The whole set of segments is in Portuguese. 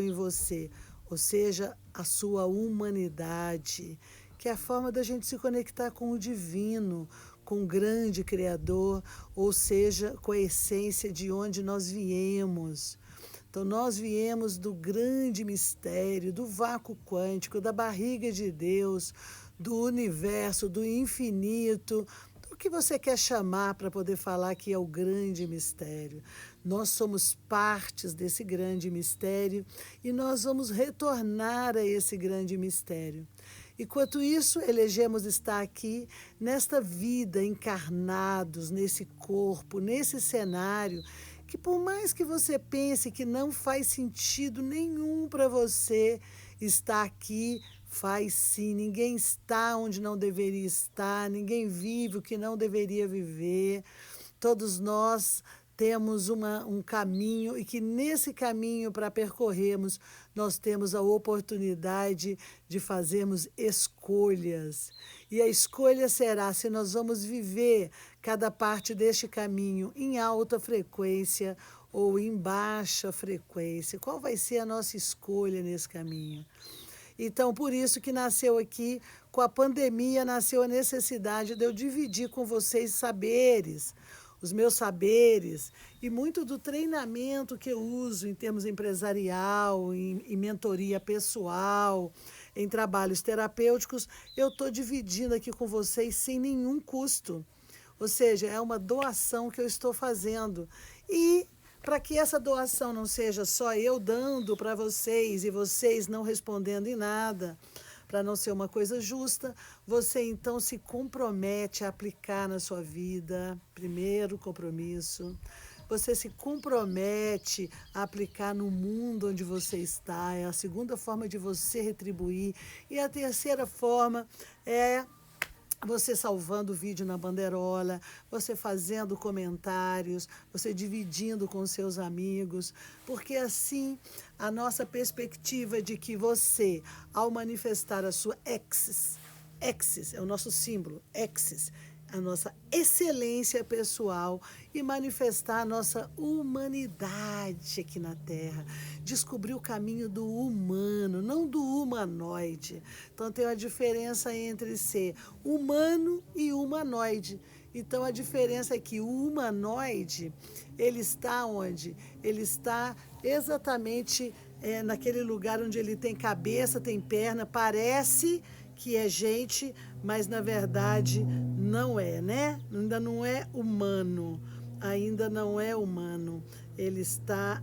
em você, ou seja, a sua humanidade, que é a forma da gente se conectar com o divino, com o grande Criador, ou seja, com a essência de onde nós viemos. Então, nós viemos do grande mistério, do vácuo quântico, da barriga de Deus, do universo, do infinito, do que você quer chamar para poder falar que é o grande mistério. Nós somos partes desse grande mistério e nós vamos retornar a esse grande mistério. Enquanto isso, elegemos estar aqui nesta vida, encarnados nesse corpo, nesse cenário, que por mais que você pense que não faz sentido nenhum para você estar aqui, faz sim. Ninguém está onde não deveria estar, ninguém vive o que não deveria viver. Todos nós temos um caminho e que nesse caminho para percorrermos, nós temos a oportunidade de fazermos escolhas. E a escolha será se nós vamos viver cada parte deste caminho em alta frequência ou em baixa frequência. Qual vai ser a nossa escolha nesse caminho? Então, por isso que nasceu aqui, com a pandemia, nasceu a necessidade de eu dividir com vocês saberes, os meus saberes, e muito do treinamento que eu uso em termos empresarial, em mentoria pessoal, em trabalhos terapêuticos, eu estou dividindo aqui com vocês sem nenhum custo. Ou seja, é uma doação que eu estou fazendo. E para que essa doação não seja só eu dando para vocês e vocês não respondendo em nada, para não ser uma coisa justa, você então se compromete a aplicar na sua vida, primeiro compromisso. Você se compromete a aplicar no mundo onde você está, é a segunda forma de você retribuir. E a terceira forma é você salvando o vídeo na banderola, você fazendo comentários, você dividindo com seus amigos, porque assim a nossa perspectiva de que você, ao manifestar a sua exis é o nosso símbolo, exis, a nossa excelência pessoal e manifestar a nossa humanidade aqui na Terra. Descobrir o caminho do humano, não do humanoide. Então tem uma diferença entre ser humano e humanoide. Então a diferença é que o humanoide, ele está onde? Ele está exatamente naquele lugar onde ele tem cabeça, tem perna, parece que é gente, mas na verdade não é, né? Ainda não é humano, ainda não é humano. Ele está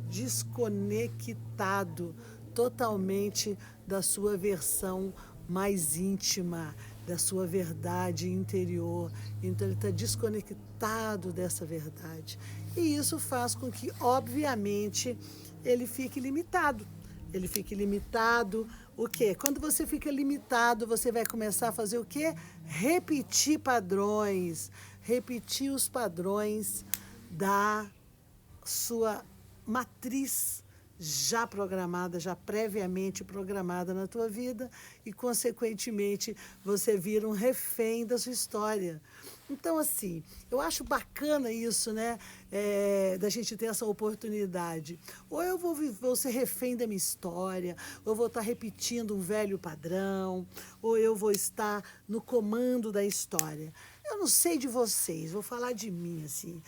desconectado totalmente da sua versão mais íntima, da sua verdade interior. Então ele está desconectado dessa verdade. E isso faz com que, obviamente, ele fique limitado. Ele fique limitado. O quê? Quando você fica limitado, você vai começar a fazer o quê? Repetir padrões. Repetir os padrões da sua matriz já programada, já previamente programada na tua vida e, consequentemente, você vira um refém da sua história. Então, assim, eu acho bacana isso, né? Da gente ter essa oportunidade. Ou eu vou ser refém da minha história, ou eu vou estar repetindo um velho padrão, ou eu vou estar no comando da história. Eu não sei de vocês, vou falar de mim, assim.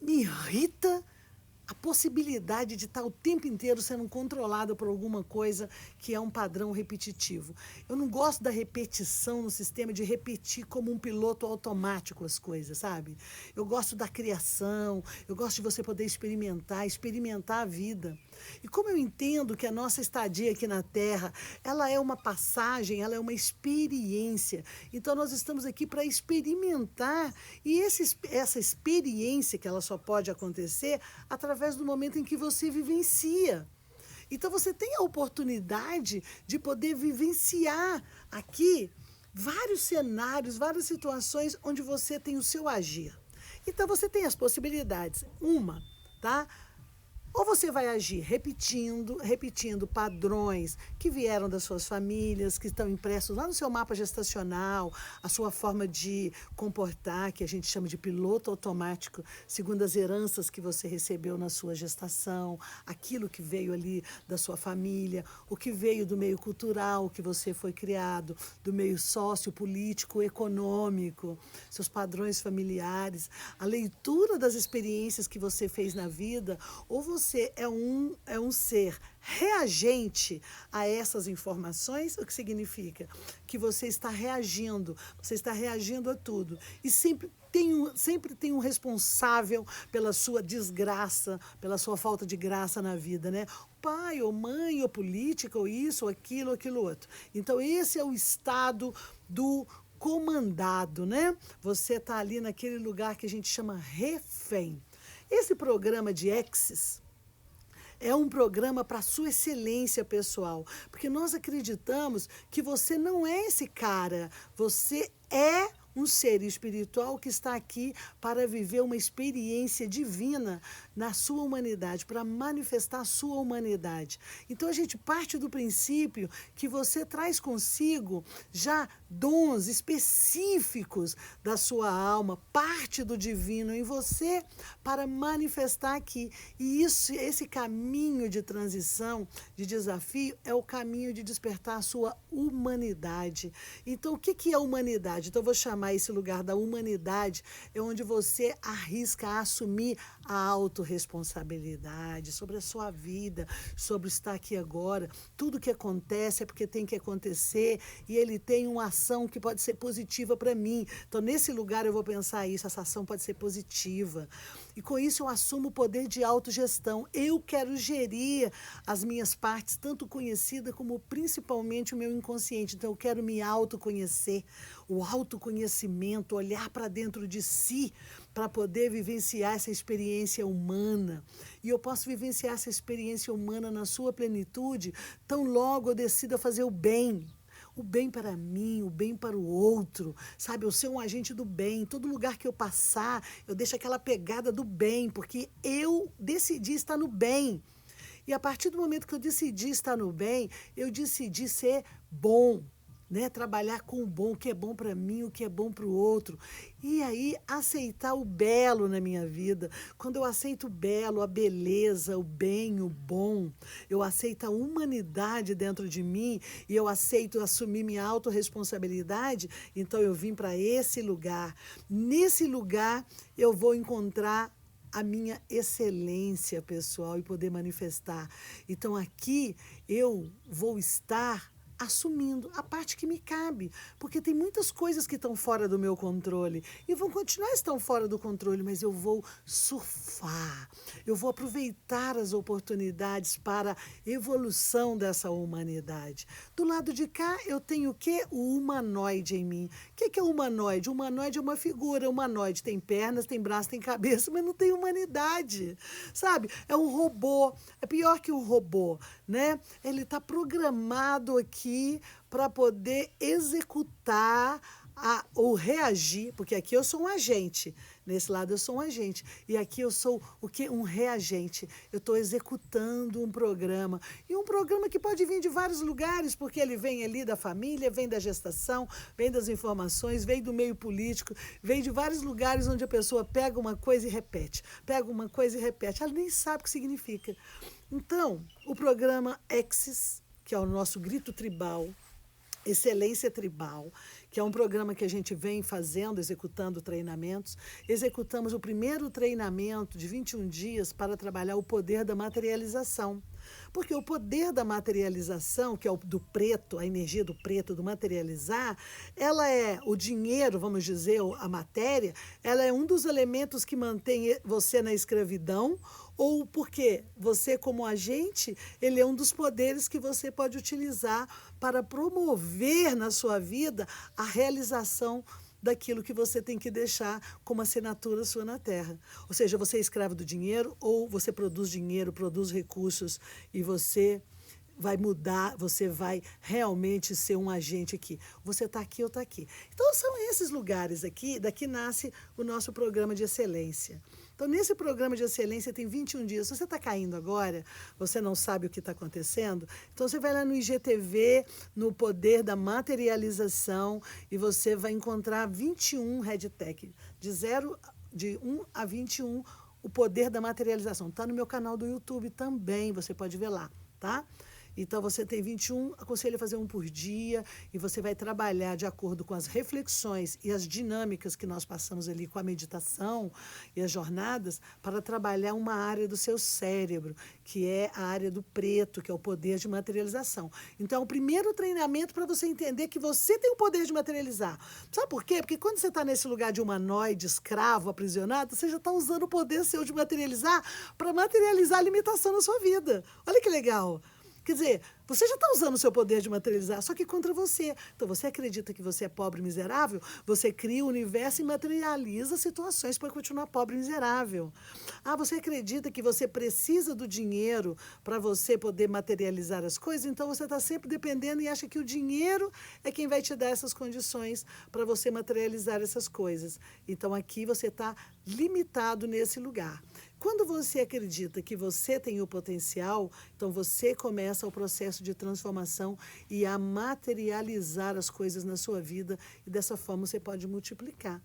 Me irrita a possibilidade de estar o tempo inteiro sendo controlado por alguma coisa que é um padrão repetitivo. Eu não gosto da repetição no sistema, de repetir como um piloto automático as coisas, sabe? Eu gosto da criação, eu gosto de você poder experimentar a vida. E como eu entendo que a nossa estadia aqui na Terra, ela é uma passagem, ela é uma experiência. Então nós estamos aqui para experimentar, e essa experiência que ela só pode acontecer através do momento em que você vivencia. Então você tem a oportunidade de poder vivenciar aqui vários cenários, várias situações onde você tem o seu agir. Então você tem as possibilidades. Uma, tá? Ou você vai agir repetindo padrões que vieram das suas famílias, que estão impressos lá no seu mapa gestacional, a sua forma de comportar, que a gente chama de piloto automático, segundo as heranças que você recebeu na sua gestação, aquilo que veio ali da sua família, o que veio do meio cultural que você foi criado, do meio sociopolítico, econômico, seus padrões familiares, a leitura das experiências que você fez na vida, ou você é um ser reagente a essas informações, o que significa que você está reagindo a tudo. E sempre tem um responsável pela sua desgraça, pela sua falta de graça na vida, né? Pai, ou mãe, ou política, ou isso, ou aquilo outro. Então, esse é o estado do comandado, né? Você está ali naquele lugar que a gente chama refém. Esse programa de Exes é um programa para a sua excelência pessoal, porque nós acreditamos que você não é esse cara, você é um ser espiritual que está aqui para viver uma experiência divina na sua humanidade, para manifestar a sua humanidade. Então a gente parte do princípio que você traz consigo já dons específicos da sua alma, parte do divino em você para manifestar aqui. E esse caminho de transição, de desafio, é o caminho de despertar a sua humanidade. Então, o que é humanidade? Então, eu vou chamar esse lugar da humanidade, é onde você arrisca assumir a autorresponsabilidade sobre a sua vida, sobre estar aqui agora. Tudo que acontece é porque tem que acontecer e ele tem uma ação que pode ser positiva para mim. Então, nesse lugar eu vou pensar isso, essa ação pode ser positiva. E com isso eu assumo o poder de autogestão. Eu quero gerir as minhas partes, tanto conhecida como principalmente o meu inconsciente. Então eu quero me autoconhecer, o autoconhecimento, olhar para dentro de si para poder vivenciar essa experiência humana. E eu posso vivenciar essa experiência humana na sua plenitude, tão logo eu decida fazer o bem para mim, o bem para o outro, sabe? Eu ser um agente do bem. Em todo lugar que eu passar, eu deixo aquela pegada do bem, porque eu decidi estar no bem. E a partir do momento que eu decidi estar no bem, eu decidi ser bom, né? Trabalhar com o bom, o que é bom para mim, o que é bom para o outro. E aí aceitar o belo na minha vida. Quando eu aceito o belo, a beleza, o bem, o bom, eu aceito a humanidade dentro de mim e eu aceito assumir minha autorresponsabilidade, então eu vim para esse lugar. Nesse lugar eu vou encontrar a minha excelência pessoal e poder manifestar. Então aqui eu vou estar assumindo a parte que me cabe, porque tem muitas coisas que estão fora do meu controle e vão continuar estando fora do controle, mas eu vou surfar, eu vou aproveitar as oportunidades para evolução dessa humanidade. Do lado de cá eu tenho o quê? O humanoide em mim. O que é o humanoide? O humanoide é uma figura, o humanoide tem pernas, tem braço, tem cabeça, mas não tem humanidade, sabe? É um robô, é pior que um robô, né? Ele está programado aqui para poder executar ou reagir, porque aqui eu sou um agente, nesse lado eu sou um agente, e aqui eu sou o quê? Um reagente. Eu estou executando um programa, e um programa que pode vir de vários lugares, porque ele vem ali da família, vem da gestação, vem das informações, vem do meio político, vem de vários lugares onde a pessoa pega uma coisa e repete, pega uma coisa e repete, ela nem sabe o que significa. Então, o programa Exes, que é o nosso grito tribal, Excelência Tribal, que é um programa que a gente vem fazendo, executando treinamentos. Executamos o primeiro treinamento de 21 dias para trabalhar o poder da materialização. Porque o poder da materialização, que é o do preto, a energia do preto, do materializar, ela é o dinheiro, vamos dizer, a matéria, ela é um dos elementos que mantém você na escravidão, ou porque você, como agente, ele é um dos poderes que você pode utilizar para promover na sua vida a realização daquilo que você tem que deixar como assinatura sua na Terra. Ou seja, você é escravo do dinheiro ou você produz dinheiro, produz recursos e você vai mudar, você vai realmente ser um agente aqui. Você está aqui, eu estou aqui. Então, são esses lugares aqui, daqui nasce o nosso programa de excelência. Então, nesse programa de excelência tem 21 dias. Se você está caindo agora, você não sabe o que está acontecendo, então você vai lá no IGTV, no Poder da Materialização, e você vai encontrar 21 RedTech, de 1 a 21, o Poder da Materialização. Está no meu canal do YouTube também, você pode ver lá, tá? Então, você tem 21, aconselho a fazer um por dia, e você vai trabalhar de acordo com as reflexões e as dinâmicas que nós passamos ali com a meditação e as jornadas, para trabalhar uma área do seu cérebro, que é a área do preto, que é o poder de materialização. Então, o primeiro treinamento para você entender que você tem o poder de materializar. Sabe por quê? Porque quando você está nesse lugar de humanoide, escravo, aprisionado, você já está usando o poder seu de materializar para materializar a limitação na sua vida. Olha que legal! Quer dizer, você já está usando o seu poder de materializar, só que contra você. Então, você acredita que você é pobre e miserável? Você cria o universo e materializa situações para continuar pobre e miserável. Ah, você acredita que você precisa do dinheiro para você poder materializar as coisas? Então, você está sempre dependendo e acha que o dinheiro é quem vai te dar essas condições para você materializar essas coisas. Então, aqui você está limitado nesse lugar. Quando você acredita que você tem o potencial, então você começa o processo de transformação e a materializar as coisas na sua vida, e dessa forma você pode multiplicar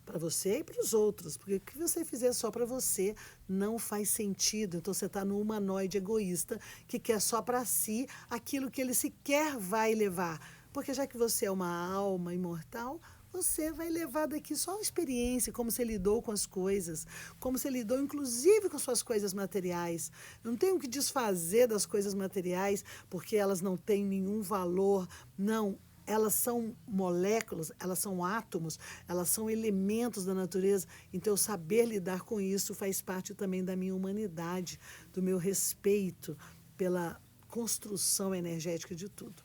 para você e para os outros, porque o que você fizer só para você não faz sentido. Então você está no humanoide egoísta que quer só para si aquilo que ele sequer vai levar, porque já que você é uma alma imortal, você vai levar daqui só a experiência, como você lidou com as coisas, como você lidou inclusive com suas coisas materiais. Não tem o que desfazer das coisas materiais, porque elas não têm nenhum valor, não. Elas são moléculas, elas são átomos, elas são elementos da natureza. Então, saber lidar com isso faz parte também da minha humanidade, do meu respeito pela construção energética de tudo.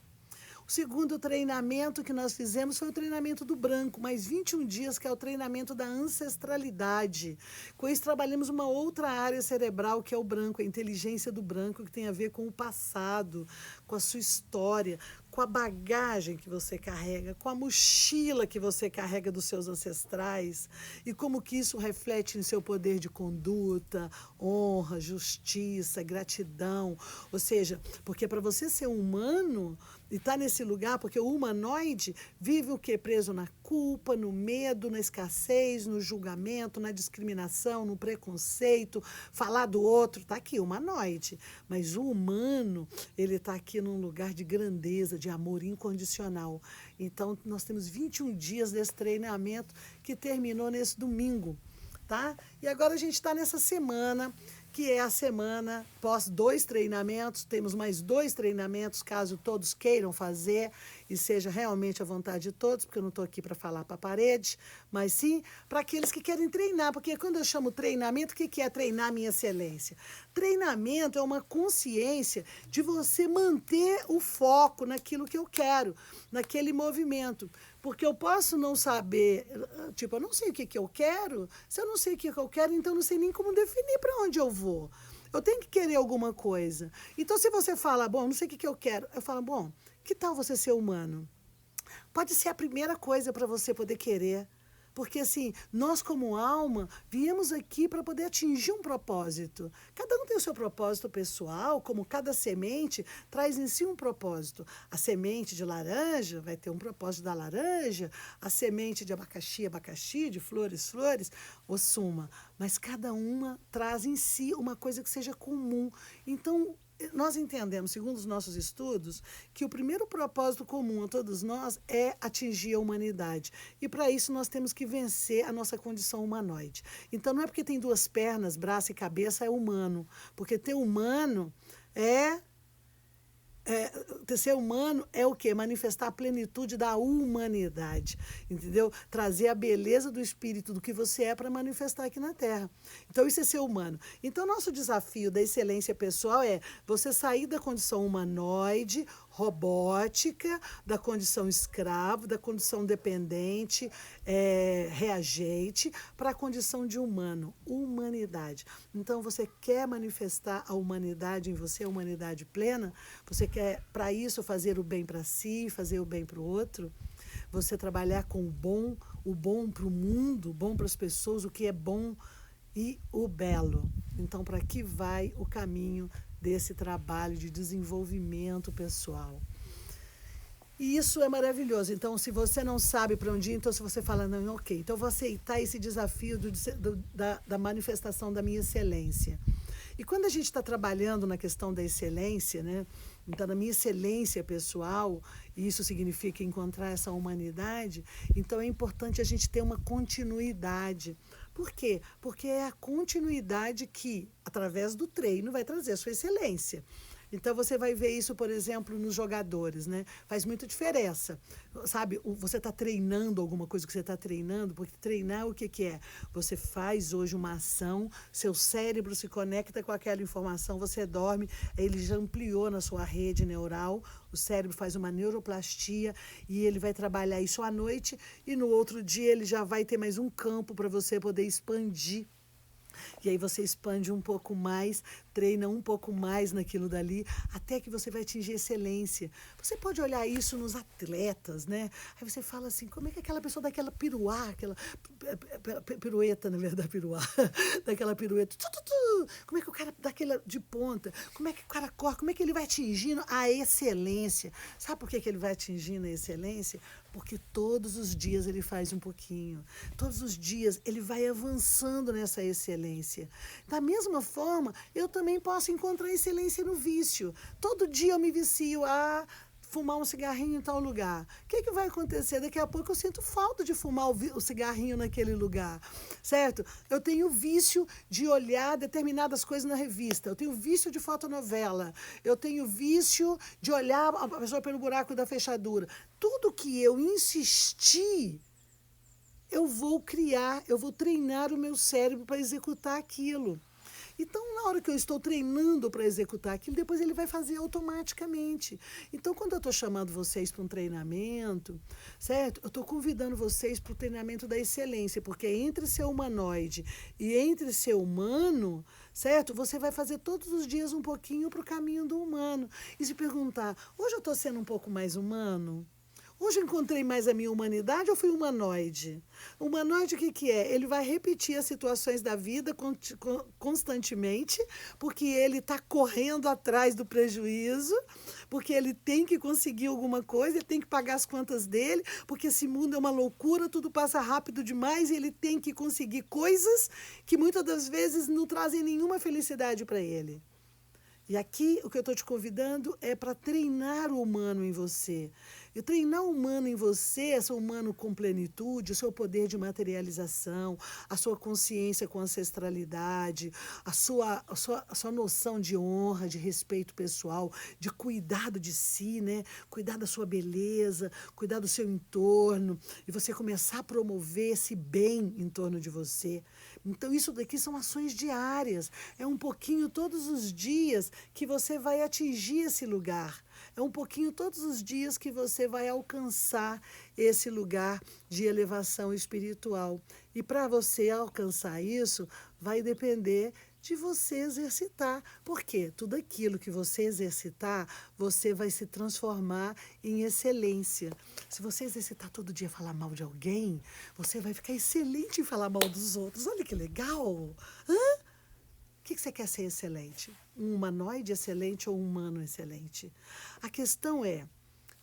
O segundo treinamento que nós fizemos foi o treinamento do branco, mais 21 dias, que é o treinamento da ancestralidade. Com isso, trabalhamos uma outra área cerebral, que é o branco, a inteligência do branco, que tem a ver com o passado, com a sua história, com a bagagem que você carrega, com a mochila que você carrega dos seus ancestrais, e como que isso reflete em seu poder de conduta, honra, justiça, gratidão. Ou seja, porque para você ser humano e estar nesse lugar, porque o humanoide vive o quê? Preso na culpa, no medo, na escassez, no julgamento, na discriminação, no preconceito, falar do outro, está aqui, humanoide. Mas o humano, ele está aqui num lugar de grandeza, de amor incondicional. Então, nós temos 21 dias desse treinamento que terminou nesse domingo, tá? E agora a gente está nessa semana, que é a semana pós 2 treinamentos. Temos mais 2 treinamentos, caso todos queiram fazer e seja realmente a vontade de todos, porque eu não estou aqui para falar para a parede, mas sim para aqueles que querem treinar, porque quando eu chamo treinamento, o que é treinar minha excelência? Treinamento é uma consciência de você manter o foco naquilo que eu quero, naquele movimento. Porque eu posso não saber, tipo, eu não sei o que eu quero. Se eu não sei o que eu quero, então eu não sei nem como definir para onde eu vou. Eu tenho que querer alguma coisa. Então, se você fala, bom, não sei o que eu quero, eu falo, bom, que tal você ser humano? Pode ser a primeira coisa para você poder querer. Porque, assim, nós como alma viemos aqui para poder atingir um propósito. Cada um tem o seu propósito pessoal, como cada semente traz em si um propósito. A semente de laranja vai ter um propósito da laranja, a semente de abacaxi, abacaxi, de flores, flores, ou suma. Mas cada uma traz em si uma coisa que seja comum. Então, nós entendemos, segundo os nossos estudos, que o primeiro propósito comum a todos nós é atingir a humanidade. E para isso nós temos que vencer a nossa condição humanoide. Então não é porque tem 2 pernas, braço e cabeça é humano. Porque ter humano ser humano é o quê? Manifestar a plenitude da humanidade, entendeu? Trazer a beleza do espírito do que você é para manifestar aqui na Terra. Então, isso é ser humano. Então, nosso desafio da excelência pessoal é você sair da condição humanoide, robótica, da condição escravo, da condição dependente, reagente, para a condição de humano, humanidade. Então, você quer manifestar a humanidade em você, a humanidade plena? Você quer, para isso, fazer o bem para si, fazer o bem para o outro? Você trabalhar com o bom para o mundo, o bom para as pessoas, o que é bom e o belo. Então, para que vai o caminho desse trabalho de desenvolvimento pessoal? E isso é maravilhoso. Então, se você não sabe para onde ir, então se você fala, não, ok, então eu vou aceitar esse desafio da manifestação da minha excelência. E quando a gente está trabalhando na questão da excelência, né? Então, na minha excelência pessoal, e isso significa encontrar essa humanidade, então é importante a gente ter uma continuidade. Por quê? Porque é a continuidade que, através do treino, vai trazer a sua excelência. Então você vai ver isso, por exemplo, nos jogadores, né? Faz muita diferença. Sabe, você está treinando alguma coisa que você está treinando, porque treinar o que é? Você faz hoje uma ação, seu cérebro se conecta com aquela informação, você dorme, ele já ampliou na sua rede neural, o cérebro faz uma neuroplastia e ele vai trabalhar isso à noite e no outro dia ele já vai ter mais um campo para você poder expandir. E aí você expande um pouco mais, treina um pouco mais naquilo dali, até que você vai atingir excelência. Você pode olhar isso nos atletas, né? Aí você fala assim, como é que aquela pessoa dá aquela piruá, aquela pirueta, na verdade, piruá, daquela pirueta, como é que o cara dá aquela de ponta, como é que o cara corre, como é que ele vai atingindo a excelência? Sabe por que ele vai atingindo a excelência? Porque todos os dias ele faz um pouquinho. Todos os dias ele vai avançando nessa excelência. Da mesma forma, eu também posso encontrar excelência no vício. Todo dia eu me vicio a fumar um cigarrinho em tal lugar. O que vai acontecer? Daqui a pouco eu sinto falta de fumar o cigarrinho naquele lugar, certo? Eu tenho vício de olhar determinadas coisas na revista, eu tenho vício de fotonovela, eu tenho vício de olhar a pessoa pelo buraco da fechadura. Tudo que eu insistir, eu vou criar, eu vou treinar o meu cérebro para executar aquilo. Então, na hora que eu estou treinando para executar aquilo, depois ele vai fazer automaticamente. Então, quando eu estou chamando vocês para um treinamento, certo? Eu estou convidando vocês para o treinamento da excelência, porque entre ser humanoide e entre ser humano, certo? Você vai fazer todos os dias um pouquinho para o caminho do humano. E se perguntar, hoje eu estou sendo um pouco mais humano? Hoje eu encontrei mais a minha humanidade ou fui humanoide? O humanoide o que é? Ele vai repetir as situações da vida constantemente, porque ele está correndo atrás do prejuízo, porque ele tem que conseguir alguma coisa, ele tem que pagar as contas dele, porque esse mundo é uma loucura, tudo passa rápido demais e ele tem que conseguir coisas que muitas das vezes não trazem nenhuma felicidade para ele. E aqui o que eu estou te convidando é para treinar o humano em você. E treinar o humano em você, esse humano com plenitude, o seu poder de materialização, a sua consciência com ancestralidade, a sua noção de honra, de respeito pessoal, de cuidado de si, né? Cuidar da sua beleza, cuidar do seu entorno, e você começar a promover esse bem em torno de você. Então, isso daqui são ações diárias. É um pouquinho todos os dias que você vai atingir esse lugar. É um pouquinho todos os dias que você vai alcançar esse lugar de elevação espiritual. E para você alcançar isso, vai depender de você exercitar. Por quê? Tudo aquilo que você exercitar, você vai se transformar em excelência. Se você exercitar todo dia falar mal de alguém, você vai ficar excelente em falar mal dos outros. Olha que legal! Hã? O que você quer ser excelente? Um humanoide excelente ou um humano excelente? A questão é,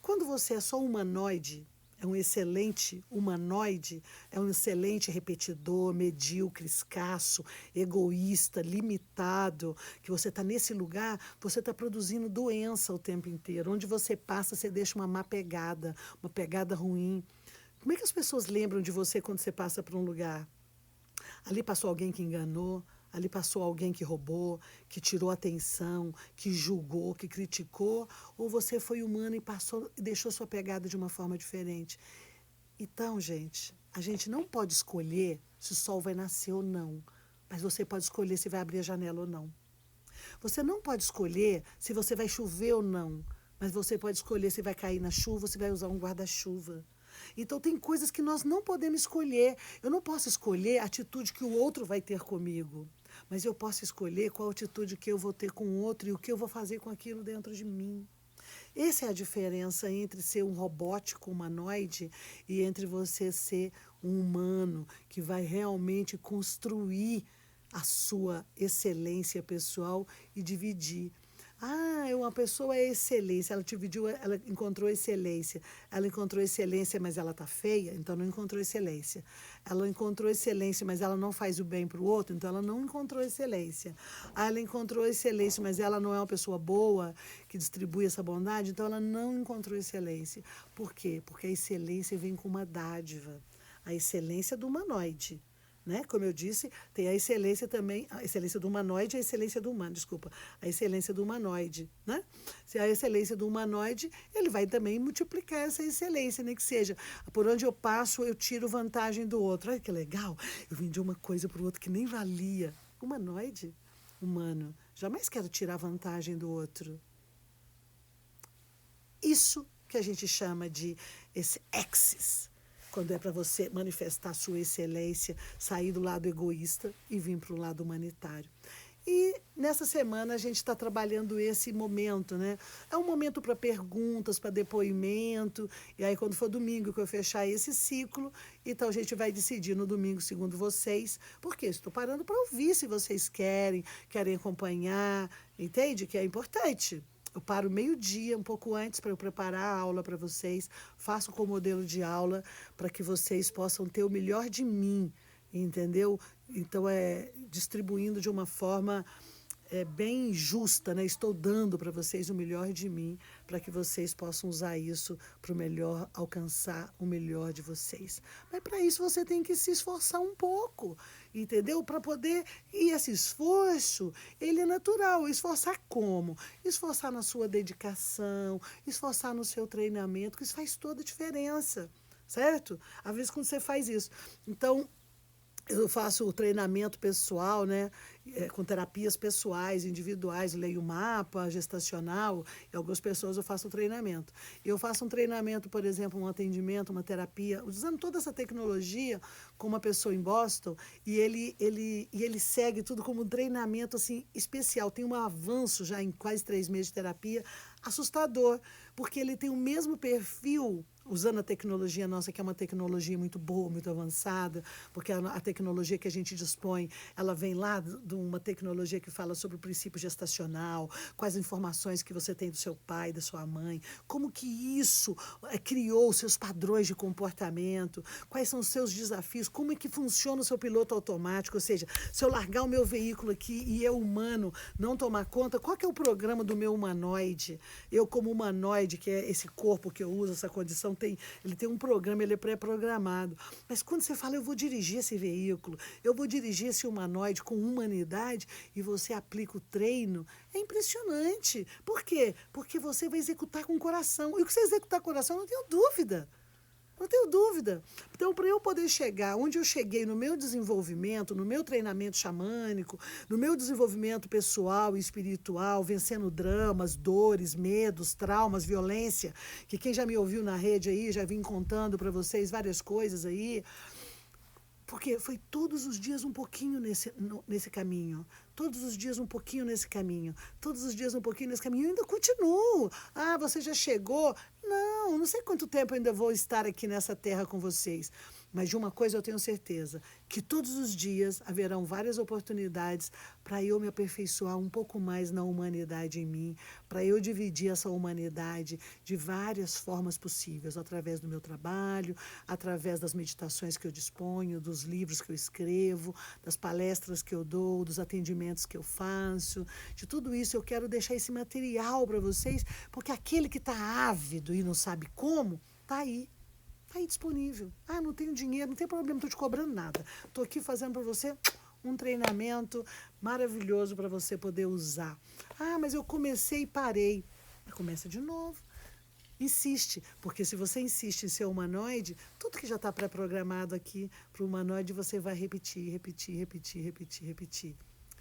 quando você é só humanoide, é um excelente humanoide, é um excelente repetidor, medíocre, escasso, egoísta, limitado, que você está nesse lugar, você está produzindo doença o tempo inteiro. Onde você passa, você deixa uma má pegada, uma pegada ruim. Como é que as pessoas lembram de você quando você passa por um lugar? Ali passou alguém que enganou, ali passou alguém que roubou, que tirou atenção, que julgou, que criticou, ou você foi humano e passou e deixou sua pegada de uma forma diferente. Então, gente, a gente não pode escolher se o sol vai nascer ou não, mas você pode escolher se vai abrir a janela ou não. Você não pode escolher se você vai chover ou não, mas você pode escolher se vai cair na chuva ou se vai usar um guarda-chuva. Então, tem coisas que nós não podemos escolher. Eu não posso escolher a atitude que o outro vai ter comigo, mas eu posso escolher qual atitude que eu vou ter com o outro e o que eu vou fazer com aquilo dentro de mim. Essa é a diferença entre ser um robótico humanoide e entre você ser um humano que vai realmente construir a sua excelência pessoal e dividir. Ah, uma pessoa é excelência, ela dividiu, ela encontrou excelência. Ela encontrou excelência, mas ela está feia, então não encontrou excelência. Ela encontrou excelência, mas ela não faz o bem para o outro, então ela não encontrou excelência. Ah, ela encontrou excelência, mas ela não é uma pessoa boa, que distribui essa bondade, então ela não encontrou excelência. Por quê? Porque a excelência vem com uma dádiva. A excelência do humanoide. Né? Como eu disse, tem a excelência também, a excelência do humanoide e a excelência do humano, desculpa, a excelência do humanoide, né? Se a excelência do humanoide, ele vai também multiplicar essa excelência, nem que seja, por onde eu passo, eu tiro vantagem do outro. Olha que legal, eu vendi uma coisa para o outro que nem valia. Humanoide, humano, jamais quero tirar vantagem do outro. Isso que a gente chama de esse exis, quando é para você manifestar a sua excelência, sair do lado egoísta e vir para o lado humanitário. E nessa semana a gente está trabalhando esse momento, né? É um momento para perguntas, para depoimento, e aí quando for domingo que eu fechar esse ciclo, então a gente vai decidir no domingo, segundo vocês, porque estou parando para ouvir se vocês querem acompanhar, entende? Que é importante. Eu paro meio-dia, um pouco antes, para eu preparar a aula para vocês. Faço com o modelo de aula para que vocês possam ter o melhor de mim, entendeu? Então, distribuindo de uma forma bem justa, né? Estou dando para vocês o melhor de mim, para que vocês possam usar isso para o melhor, alcançar o melhor de vocês. Mas para isso você tem que se esforçar um pouco, entendeu? Para poder, e esse esforço, ele é natural. Esforçar como? Esforçar na sua dedicação, esforçar no seu treinamento, que isso faz toda a diferença, certo? Às vezes quando você faz isso. Então, eu faço o treinamento pessoal, né, com terapias pessoais, individuais, leio mapa gestacional, e algumas pessoas eu faço o treinamento. Eu faço um treinamento, por exemplo, um atendimento, uma terapia, usando toda essa tecnologia com uma pessoa em Boston, e ele segue tudo como um treinamento assim, especial. Tem um avanço já em quase 3 meses de terapia, assustador, porque ele tem o mesmo perfil, usando a tecnologia nossa, que é uma tecnologia muito boa, muito avançada, porque a tecnologia que a gente dispõe, ela vem lá de uma tecnologia que fala sobre o princípio gestacional, quais informações que você tem do seu pai, da sua mãe, como que isso criou os seus padrões de comportamento, quais são os seus desafios, como é que funciona o seu piloto automático, ou seja, se eu largar o meu veículo aqui e eu, humano, não tomar conta, qual que é o programa do meu humanoide? Eu, como humanoide, que é esse corpo que eu uso, essa condição, ele tem um programa, ele é pré-programado. Mas quando você fala, eu vou dirigir esse veículo, eu vou dirigir esse humanoide com humanidade, e você aplica o treino, é impressionante. Por quê? Porque você vai executar com o coração. E o que você executar com o coração, não tenho dúvida. Não tenho dúvida. Então, para eu poder chegar onde eu cheguei no meu desenvolvimento, no meu treinamento xamânico, no meu desenvolvimento pessoal e espiritual, vencendo dramas, dores, medos, traumas, violência, que quem já me ouviu na rede aí, já vim contando para vocês várias coisas aí, porque foi todos os dias um pouquinho nesse caminho. Todos os dias um pouquinho nesse caminho. Todos os dias um pouquinho nesse caminho. Eu ainda continuo. Ah, você já chegou? Não sei quanto tempo eu ainda vou estar aqui nessa terra com vocês. Mas de uma coisa eu tenho certeza, que todos os dias haverão várias oportunidades para eu me aperfeiçoar um pouco mais na humanidade em mim, para eu dividir essa humanidade de várias formas possíveis, através do meu trabalho, através das meditações que eu disponho, dos livros que eu escrevo, das palestras que eu dou, dos atendimentos que eu faço. De tudo isso eu quero deixar esse material para vocês, porque aquele que está ávido e não sabe como, está aí. Está aí disponível. Ah, não tenho dinheiro, não tem problema, não estou te cobrando nada. Estou aqui fazendo para você um treinamento maravilhoso para você poder usar. Ah, mas eu comecei e parei. Começa de novo. Insiste, porque se você insiste em ser humanoide, tudo que já está pré-programado aqui para o humanoide, você vai repetir, repetir, repetir, repetir, repetir.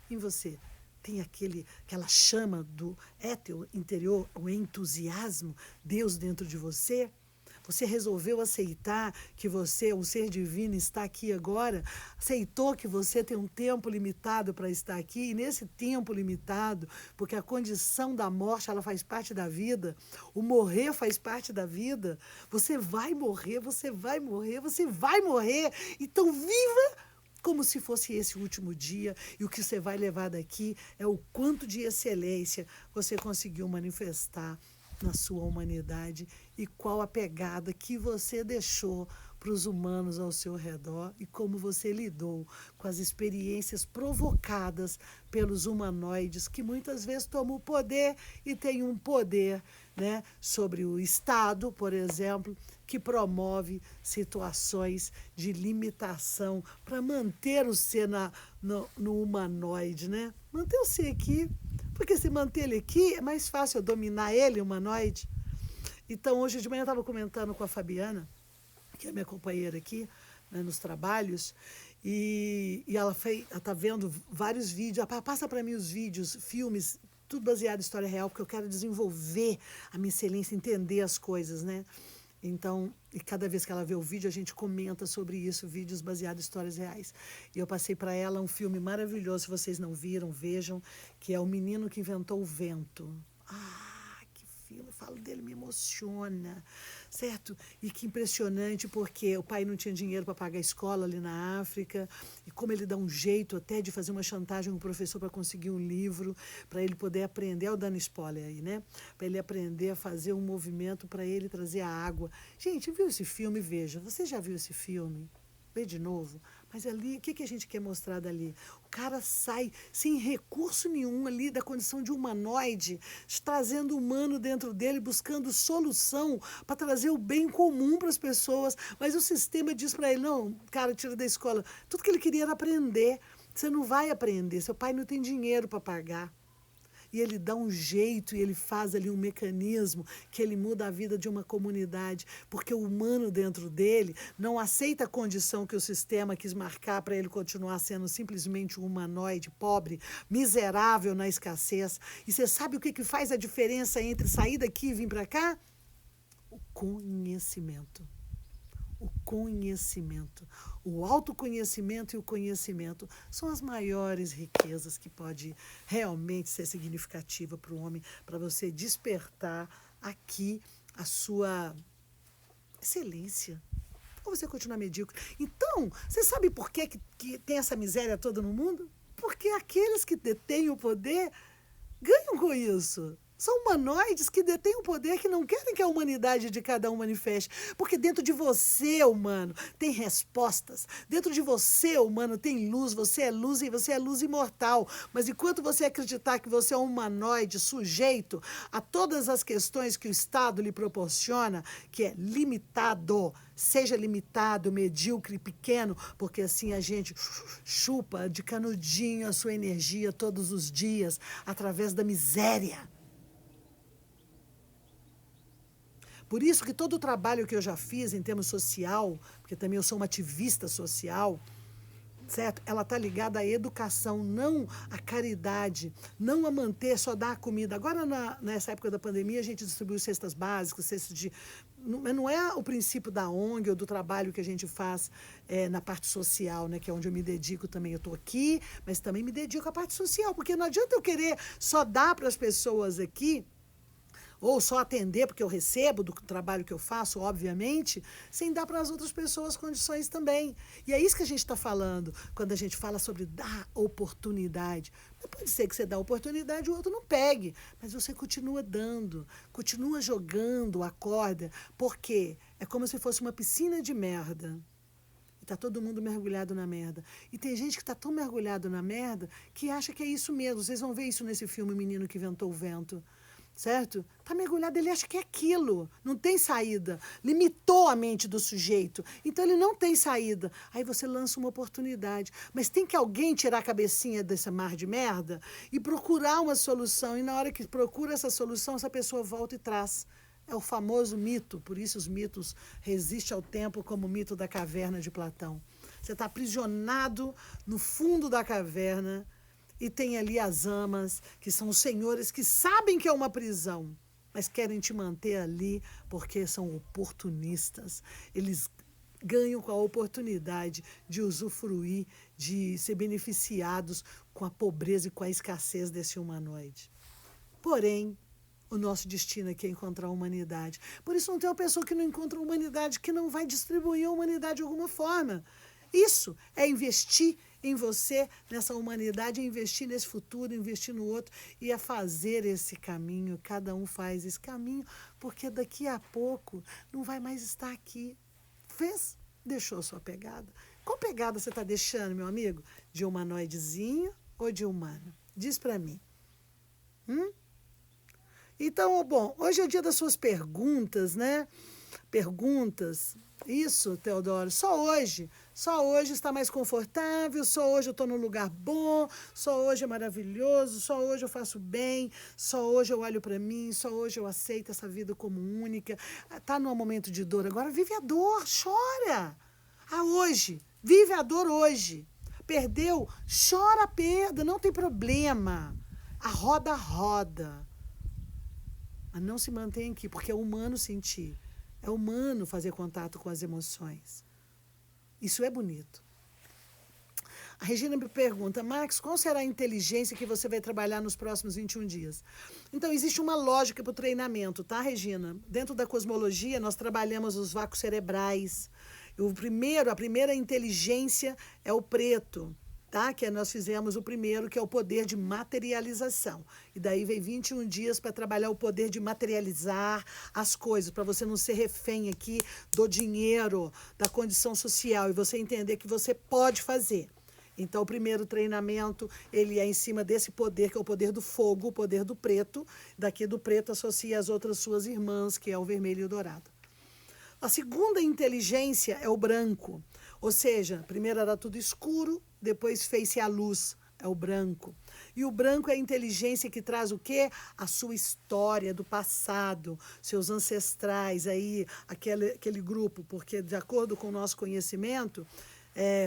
Em você tem aquela chama do éter interior, o entusiasmo, Deus dentro de você? Você resolveu aceitar que você, um ser divino, está aqui agora? Aceitou que você tem um tempo limitado para estar aqui? E nesse tempo limitado, porque a condição da morte, ela faz parte da vida, o morrer faz parte da vida, você vai morrer, você vai morrer, você vai morrer. Então viva como se fosse esse o último dia, e o que você vai levar daqui é o quanto de excelência você conseguiu manifestar na sua humanidade e qual a pegada que você deixou para os humanos ao seu redor e como você lidou com as experiências provocadas pelos humanoides que muitas vezes tomam o poder e têm um poder, né, sobre o Estado, por exemplo, que promove situações de limitação para manter o ser no humanoide, né? Manter o ser aqui, porque se manter ele aqui é mais fácil eu dominar ele, humanoide. Então, hoje de manhã eu estava comentando com a Fabiana, que é minha companheira aqui, né, nos trabalhos, e ela está vendo vários vídeos. Ela passa para mim os vídeos, filmes, tudo baseado em história real, porque eu quero desenvolver a minha excelência, entender as coisas, né? Então, e cada vez que ela vê o vídeo, a gente comenta sobre isso, vídeos baseados em histórias reais. E eu passei para ela um filme maravilhoso, se vocês não viram, vejam, que é O Menino que Inventou o Vento. Que filme, eu falo dele, me emociona, certo? E que impressionante, porque o pai não tinha dinheiro para pagar a escola ali na África, e como ele dá um jeito até de fazer uma chantagem com o professor para conseguir um livro, para ele poder aprender, eu dando spoiler aí, né? Para ele aprender a fazer um movimento para ele trazer a água. Gente, viu esse filme? Veja, você já viu esse filme? Vê de novo. Mas ali, o que a gente quer mostrar dali? O cara sai sem recurso nenhum ali da condição de humanoide, trazendo o humano dentro dele, buscando solução para trazer o bem comum para as pessoas. Mas o sistema diz para ele, não, cara, tira da escola. Tudo que ele queria era aprender. Você não vai aprender, seu pai não tem dinheiro para pagar. E ele dá um jeito e ele faz ali um mecanismo que ele muda a vida de uma comunidade, porque o humano dentro dele não aceita a condição que o sistema quis marcar para ele continuar sendo simplesmente um humanoide pobre, miserável na escassez. E você sabe o que faz a diferença entre sair daqui e vir para cá? O conhecimento. O conhecimento. O autoconhecimento e o conhecimento são as maiores riquezas que pode realmente ser significativa para o homem, para você despertar aqui a sua excelência. Ou você continuar medíocre. Então, você sabe por que tem essa miséria toda no mundo? Porque aqueles que detêm o poder ganham com isso. São humanoides que detêm um poder que não querem que a humanidade de cada um manifeste. Porque dentro de você, humano, tem respostas. Dentro de você, humano, tem luz. Você é luz e você é luz imortal. Mas enquanto você acreditar que você é um humanoide sujeito a todas as questões que o Estado lhe proporciona, que é limitado, seja limitado, medíocre, pequeno, porque assim a gente chupa de canudinho a sua energia todos os dias, através da miséria. Por isso que todo o trabalho que eu já fiz em termos social, porque também eu sou uma ativista social, certo? Ela está ligada à educação, não à caridade, não a manter, só dar comida. Agora, nessa época da pandemia, a gente distribuiu cestas básicas, cestas de... Não é o princípio da ONG ou do trabalho que a gente faz na parte social, né, que é onde eu me dedico também. Eu estou aqui, mas também me dedico à parte social, porque não adianta eu querer só dar para as pessoas aqui, ou só atender porque eu recebo do trabalho que eu faço, obviamente, sem dar para as outras pessoas condições também. E é isso que a gente está falando quando a gente fala sobre dar oportunidade. Não pode ser que você dá oportunidade e o outro não pegue, mas você continua dando, continua jogando a corda, porque é como se fosse uma piscina de merda. E está todo mundo mergulhado na merda. E tem gente que está tão mergulhado na merda que acha que é isso mesmo. Vocês vão ver isso nesse filme O Menino que Inventou o Vento. Certo? Está mergulhado, ele acha que é aquilo, não tem saída. Limitou a mente do sujeito, então ele não tem saída. Aí você lança uma oportunidade. Mas tem que alguém tirar a cabecinha desse mar de merda e procurar uma solução. E na hora que procura essa solução, essa pessoa volta e traz. É o famoso mito, por isso os mitos resistem ao tempo, como o mito da caverna de Platão. Você está aprisionado no fundo da caverna, e tem ali as amas, que são os senhores que sabem que é uma prisão, mas querem te manter ali porque são oportunistas. Eles ganham com a oportunidade de usufruir, de ser beneficiados com a pobreza e com a escassez desse humanoide. Porém, o nosso destino aqui é encontrar a humanidade. Por isso não tem uma pessoa que não encontra a humanidade, que não vai distribuir a humanidade de alguma forma. Isso é investir em você, nessa humanidade, é investir nesse futuro, investir no outro e é fazer esse caminho. Cada um faz esse caminho, porque daqui a pouco não vai mais estar aqui. Fez? Deixou sua pegada. Qual pegada você está deixando, meu amigo? De humanoidezinho ou de humano? Diz para mim. Então, bom, hoje é o dia das suas perguntas, né? Perguntas. Isso, Teodoro, só hoje está mais confortável, só hoje eu estou num lugar bom, só hoje é maravilhoso, só hoje eu faço bem, só hoje eu olho para mim, só hoje eu aceito essa vida como única. Está num momento de dor, agora vive a dor, chora. Hoje, vive a dor hoje. Perdeu, chora a perda, não tem problema. A roda roda. Mas não se mantém aqui, porque é humano sentir. É humano fazer contato com as emoções. Isso é bonito. A Regina me pergunta, Max, qual será a inteligência que você vai trabalhar nos próximos 21 dias? Então, existe uma lógica para o treinamento, tá, Regina? Dentro da cosmologia, nós trabalhamos os vácuos cerebrais. A primeira inteligência é o preto. Tá? Que nós fizemos o primeiro, que é o poder de materialização. E daí vem 21 dias para trabalhar o poder de materializar as coisas, para você não ser refém aqui do dinheiro, da condição social, e você entender que você pode fazer. Então, o primeiro treinamento, ele é em cima desse poder, que é o poder do fogo, o poder do preto. Daqui do preto associa as outras suas irmãs, que é o vermelho e o dourado. A segunda inteligência é o branco. Ou seja, primeiro era tudo escuro, depois fez-se a luz, é o branco. E o branco é a inteligência que traz o quê? A sua história do passado, seus ancestrais, aí, aquele grupo, porque de acordo com o nosso conhecimento,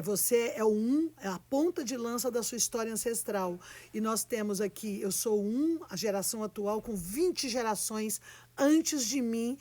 você é é a ponta de lança da sua história ancestral. E nós temos aqui, eu sou a geração atual com 20 gerações antes de mim,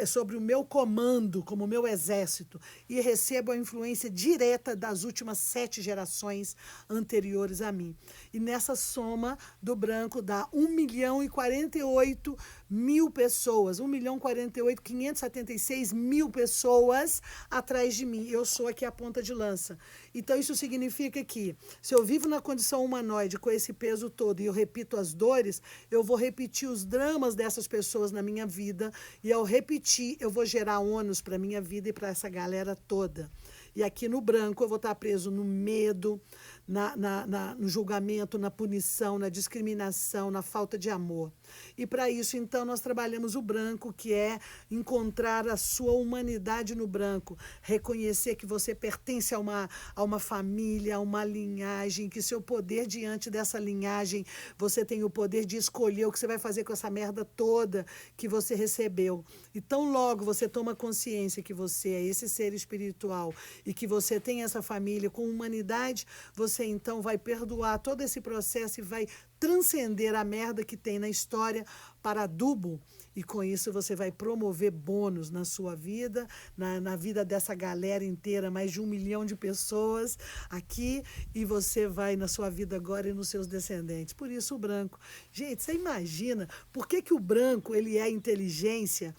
sobre o meu comando, como o meu exército, e recebo a influência direta das últimas 7 gerações anteriores a mim. E nessa soma do branco dá 1.048.000 pessoas, 1.048.576.000 pessoas atrás de mim. Eu sou aqui a ponta de lança. Então, isso significa que, se eu vivo na condição humanoide com esse peso todo e eu repito as dores, eu vou repetir os dramas dessas pessoas na minha vida, e ao repetir, eu vou gerar ônus para a minha vida e para essa galera toda. E aqui no branco eu vou estar preso no medo, no julgamento, na punição, na discriminação, na falta de amor. E para isso, então, nós trabalhamos o branco, que é encontrar a sua humanidade no branco, reconhecer que você pertence a uma família, a uma linhagem, que seu poder diante dessa linhagem, você tem o poder de escolher o que você vai fazer com essa merda toda que você recebeu. E tão logo você toma consciência que você é esse ser espiritual e que você tem essa família com humanidade, você então vai perdoar todo esse processo e vai transcender a merda que tem na história para adubo, e com isso você vai promover bônus na sua vida, na vida dessa galera inteira, mais de 1 milhão de pessoas aqui, e você vai na sua vida agora e nos seus descendentes. Por isso o branco. Gente, você imagina por que o branco ele é a inteligência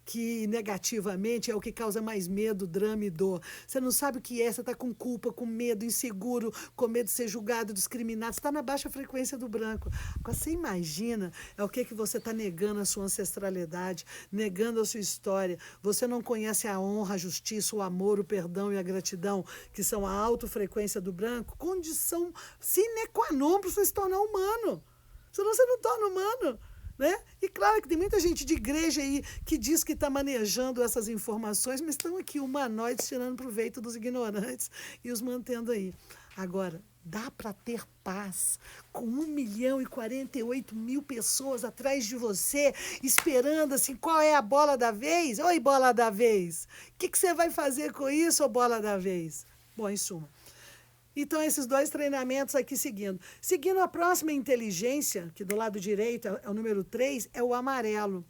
que negativamente é o que causa mais medo, drama e dor. Você não sabe o que é, você está com culpa, com medo, inseguro, com medo de ser julgado, discriminado, você está na baixa frequência do branco. Agora, você imagina é o que você está negando a sua ancestralidade, negando a sua história. Você não conhece a honra, a justiça, o amor, o perdão e a gratidão, que são a autofrequência do branco, condição sine qua non para você se tornar humano. Senão você não torna humano. Né? E claro que tem muita gente de igreja aí que diz que está manejando essas informações, mas estão aqui humanoides tirando proveito dos ignorantes e os mantendo aí. Agora, dá para ter paz com 1.048.000 pessoas atrás de você, esperando assim, qual é a bola da vez? Oi, bola da vez! O que você vai fazer com isso, ô bola da vez? Bom, em suma. Então, esses 2 treinamentos aqui seguindo. Seguindo a próxima inteligência, que do lado direito é o número 3, é o amarelo.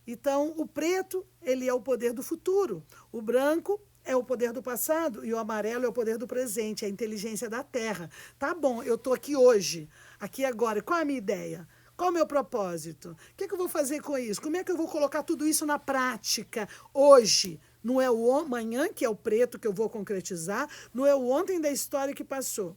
Então, o preto, ele é o poder do futuro. O branco é o poder do passado e o amarelo é o poder do presente, a inteligência da Terra. Tá bom, eu estou aqui hoje, aqui agora. Qual é a minha ideia? Qual é o meu propósito? O que eu vou fazer com isso? Como é que eu vou colocar tudo isso na prática hoje, Não é o amanhã, que é o preto, que eu vou concretizar, não é o ontem da história que passou.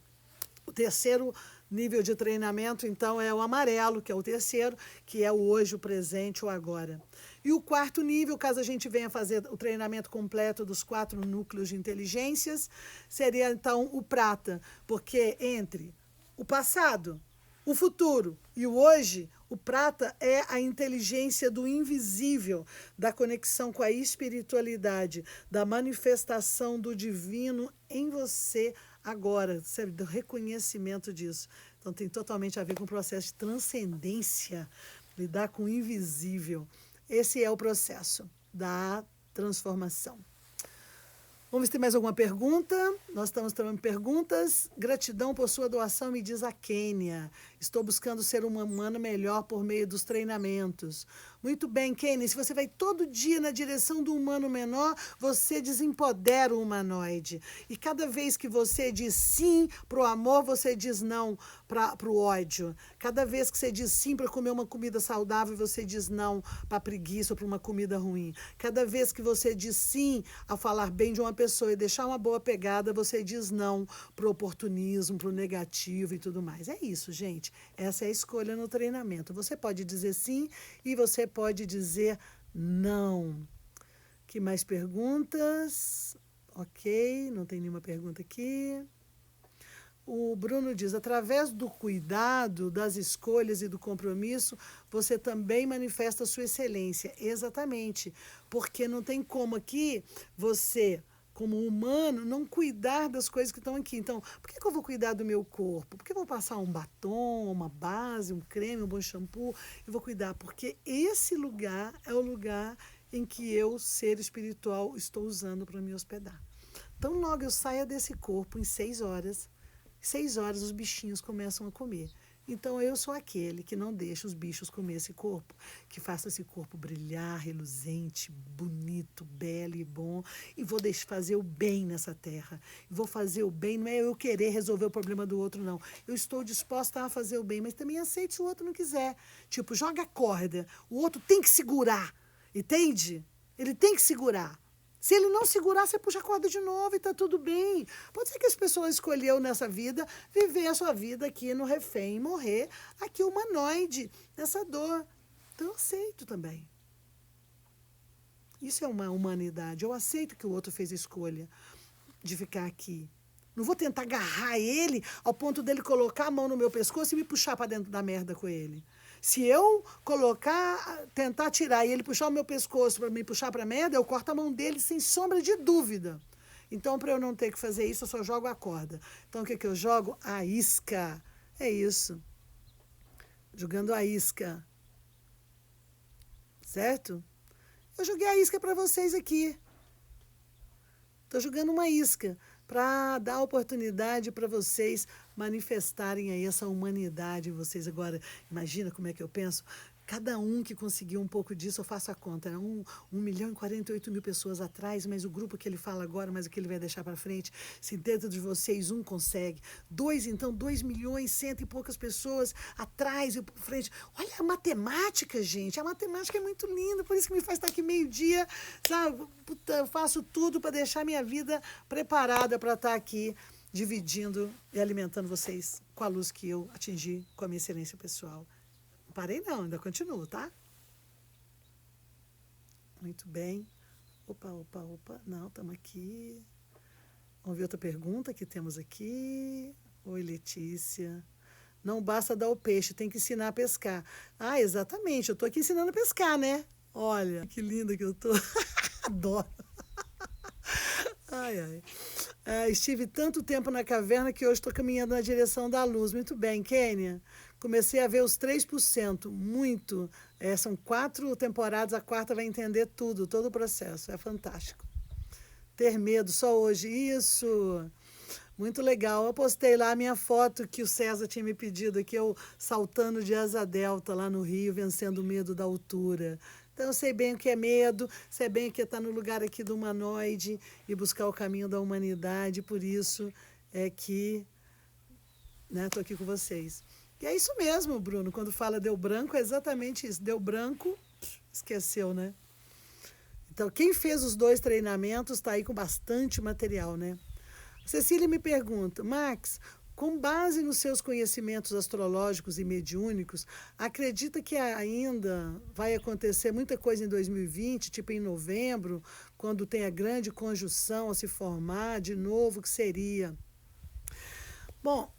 O terceiro nível de treinamento, então, é o amarelo, que é o terceiro, que é o hoje, o presente, o agora. E o quarto nível, caso a gente venha fazer o treinamento completo dos 4 núcleos de inteligências, seria, então, o prata, porque entre o passado, o futuro e o hoje, o prata é a inteligência do invisível, da conexão com a espiritualidade, da manifestação do divino em você agora, sabe, do reconhecimento disso. Então tem totalmente a ver com o processo de transcendência, lidar com o invisível. Esse é o processo da transformação. Vamos ver se tem mais alguma pergunta. Nós estamos tomando perguntas. Gratidão por sua doação, me diz a Kênia. Estou buscando ser um humano melhor por meio dos treinamentos. Muito bem, Kênia. Se você vai todo dia na direção do humano menor, você desempodera o humanoide. E cada vez que você diz sim para o amor, você diz não para o ódio. Cada vez que você diz sim para comer uma comida saudável, você diz não para a preguiça ou para uma comida ruim. Cada vez que você diz sim a falar bem de uma pessoa e deixar uma boa pegada, você diz não para o oportunismo, para o negativo e tudo mais. É isso, gente. Essa é a escolha no treinamento. Você pode dizer sim e você pode dizer não. Que mais perguntas? Ok, não tem nenhuma pergunta aqui. O Bruno diz, através do cuidado, das escolhas e do compromisso, você também manifesta a sua excelência. Exatamente, porque não tem como aqui você, como humano, não cuidar das coisas que estão aqui. Então, por que eu vou cuidar do meu corpo? Por que eu vou passar um batom, uma base, um creme, um bom shampoo? Eu vou cuidar, porque esse lugar é o lugar em que eu, ser espiritual, estou usando para me hospedar. Então, logo eu saia desse corpo em 6 horas, 6 horas os bichinhos começam a comer. Então eu sou aquele que não deixa os bichos comer esse corpo, que faça esse corpo brilhar, reluzente, bonito, belo e bom, e vou fazer o bem nessa terra. Vou fazer o bem, não é eu querer resolver o problema do outro, não. Eu estou disposta a fazer o bem, mas também aceito se o outro não quiser. Tipo, joga a corda, o outro tem que segurar, entende? Ele tem que segurar. Se ele não segurar, você puxa a corda de novo e está tudo bem. Pode ser que as pessoas escolheu nessa vida viver a sua vida aqui no refém e morrer aqui humanoide, nessa dor. Então eu aceito também. Isso é uma humanidade. Eu aceito que o outro fez a escolha de ficar aqui. Não vou tentar agarrar ele ao ponto dele colocar a mão no meu pescoço e me puxar para dentro da merda com ele. Se eu tentar tirar e ele puxar o meu pescoço para me puxar para a merda, eu corto a mão dele sem sombra de dúvida. Então, para eu não ter que fazer isso, eu só jogo a corda. Então, o que eu jogo? A isca. É isso. Jogando a isca. Certo? Eu joguei a isca para vocês aqui. Estou jogando uma isca para dar oportunidade para vocês manifestarem aí essa humanidade em vocês. Agora, imagina como é que eu penso. Cada um que conseguiu um pouco disso, eu faço a conta. 1.048.000 pessoas atrás, mas o grupo que ele fala agora, mas o que ele vai deixar para frente, se dentro de vocês um consegue. 2, então, 2.100.000 e poucas pessoas atrás e para frente. Olha a matemática, gente. A matemática é muito linda, por isso que me faz estar aqui meio-dia, sabe? Puta, eu faço tudo para deixar minha vida preparada para estar aqui dividindo e alimentando vocês com a luz que eu atingi com a minha excelência pessoal. Parei não, ainda continuo, tá? Muito bem. Opa. Não, estamos aqui. Vamos ver outra pergunta que temos aqui. Oi, Letícia. Não basta dar o peixe, tem que ensinar a pescar. Ah, exatamente. Eu estou aqui ensinando a pescar, né? Olha, que linda que eu tô. Adoro. Ai. Estive tanto tempo na caverna que hoje estou caminhando na direção da luz. Muito bem, Kênia. Comecei a ver os 3%. Muito. São 4 temporadas, a 4ª vai entender tudo, todo o processo. É fantástico. Ter medo só hoje. Isso. Muito legal. Eu postei lá a minha foto que o César tinha me pedido, que eu saltando de asa delta lá no Rio, vencendo o medo da altura. Então, eu sei bem o que é medo, sei bem o que é estar no lugar aqui do humanoide e buscar o caminho da humanidade. Por isso é que estou aqui com vocês. E é isso mesmo, Bruno. Quando fala deu branco, é exatamente isso. Deu branco, esqueceu, né? Então, quem fez os 2 treinamentos está aí com bastante material, né? Cecília me pergunta, Max, com base nos seus conhecimentos astrológicos e mediúnicos, acredita que ainda vai acontecer muita coisa em 2020, tipo em novembro, quando tem a grande conjunção a se formar de novo, que seria? Bom,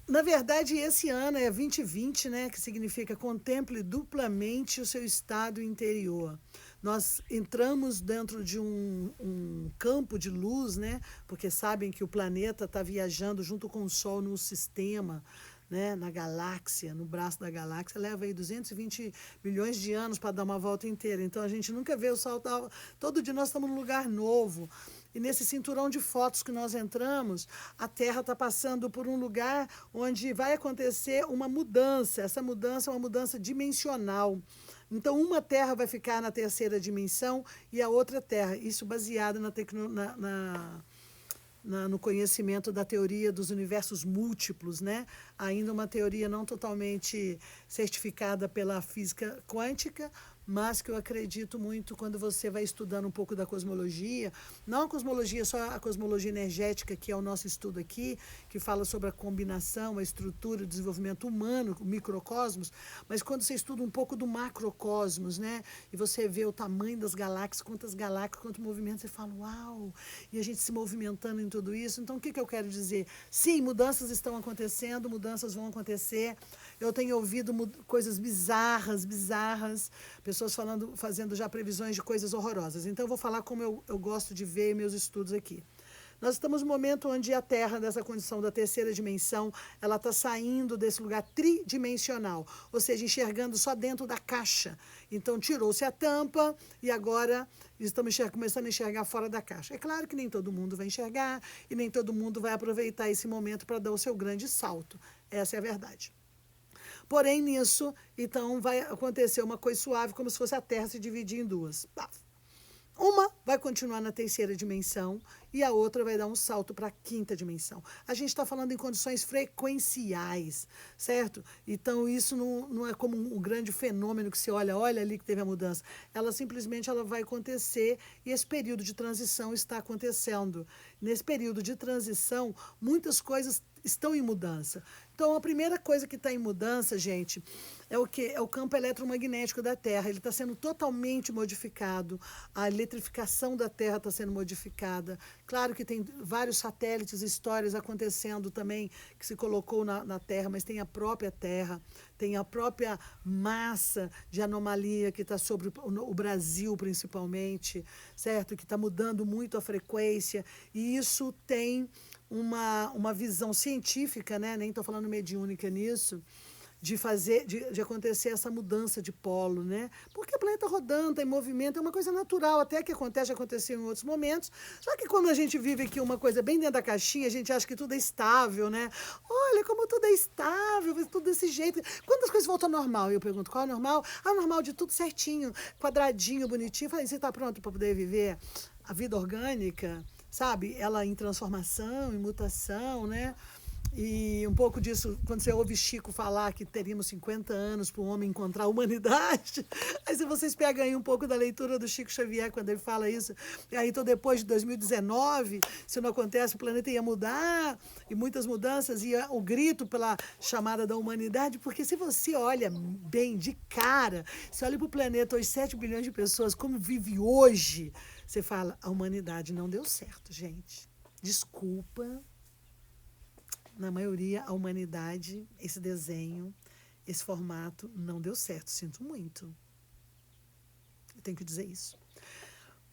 na verdade, esse ano é 2020, né, que significa contemple duplamente o seu estado interior. Nós entramos dentro de um campo de luz, né, porque sabem que o planeta está viajando junto com o Sol no sistema, né, na galáxia, no braço da galáxia, leva aí 220 milhões de anos para dar uma volta inteira. Então, a gente nunca vê o Sol, todo dia nós estamos num lugar novo. E nesse cinturão de fotos que nós entramos, a Terra está passando por um lugar onde vai acontecer uma mudança. Essa mudança é uma mudança dimensional. Então, uma Terra vai ficar na terceira dimensão e a outra Terra. Isso baseado no conhecimento da teoria dos universos múltiplos, né? Ainda uma teoria não totalmente certificada pela física quântica, mas que eu acredito muito quando você vai estudando um pouco da cosmologia, não a cosmologia, só a cosmologia energética, que é o nosso estudo aqui, que fala sobre a combinação, a estrutura, o desenvolvimento humano, o microcosmos, mas quando você estuda um pouco do macrocosmos, né, e você vê o tamanho das galáxias, quantos movimentos, você fala, uau, e a gente se movimentando em tudo isso. Então, o que eu quero dizer? Sim, mudanças estão acontecendo, mudanças vão acontecer. Eu tenho ouvido coisas bizarras, pessoas fazendo já previsões de coisas horrorosas. Então, eu vou falar como eu gosto de ver meus estudos aqui. Nós estamos no momento onde a Terra, dessa condição da terceira dimensão, ela está saindo desse lugar tridimensional, ou seja, enxergando só dentro da caixa. Então, tirou-se a tampa e agora estamos começando a enxergar fora da caixa. É claro que nem todo mundo vai enxergar e nem todo mundo vai aproveitar esse momento para dar o seu grande salto. Essa é a verdade. Porém, nisso, então, vai acontecer uma coisa suave, como se fosse a Terra se dividir em duas. Uma vai continuar na terceira dimensão e a outra vai dar um salto para a quinta dimensão. A gente está falando em condições frequenciais, certo? Então, isso não é como um grande fenômeno que você olha ali que teve a mudança. Ela simplesmente vai acontecer e esse período de transição está acontecendo. Nesse período de transição, muitas coisas estão em mudança. Então, a primeira coisa que está em mudança, gente, é o quê? É o campo eletromagnético da Terra. Ele está sendo totalmente modificado. A eletrificação da Terra está sendo modificada. Claro que tem vários satélites, histórias acontecendo também, que se colocou na Terra, mas tem a própria Terra, tem a própria massa de anomalia que está sobre o Brasil, principalmente, certo? Que está mudando muito a frequência. E isso tem uma visão científica, né? Nem estou falando mediúnica nisso, de acontecer essa mudança de polo, né? Porque o planeta rodando, está em movimento, é uma coisa natural, até que acontece, já aconteceu em outros momentos. Só que quando a gente vive aqui uma coisa bem dentro da caixinha, a gente acha que tudo é estável, né? Olha como tudo é estável, tudo desse jeito. Quando as coisas voltam ao normal? Eu pergunto, qual é o normal? Ah, o normal de tudo certinho, quadradinho, bonitinho. Falei, você está pronto para poder viver a vida orgânica? Sabe? Ela em transformação, em mutação, né? E um pouco disso, quando você ouve Chico falar que teríamos 50 anos para o homem encontrar a humanidade, aí se vocês pegam aí um pouco da leitura do Chico Xavier, quando ele fala isso, aí então depois de 2019, se não acontece, o planeta ia mudar, e muitas mudanças, e o grito pela chamada da humanidade, porque se você olha bem de cara, você olha para o planeta, hoje 7 bilhões de pessoas, como vive hoje, você fala, a humanidade não deu certo, gente. Desculpa. Na maioria, a humanidade, esse desenho, esse formato, não deu certo. Sinto muito. Eu tenho que dizer isso.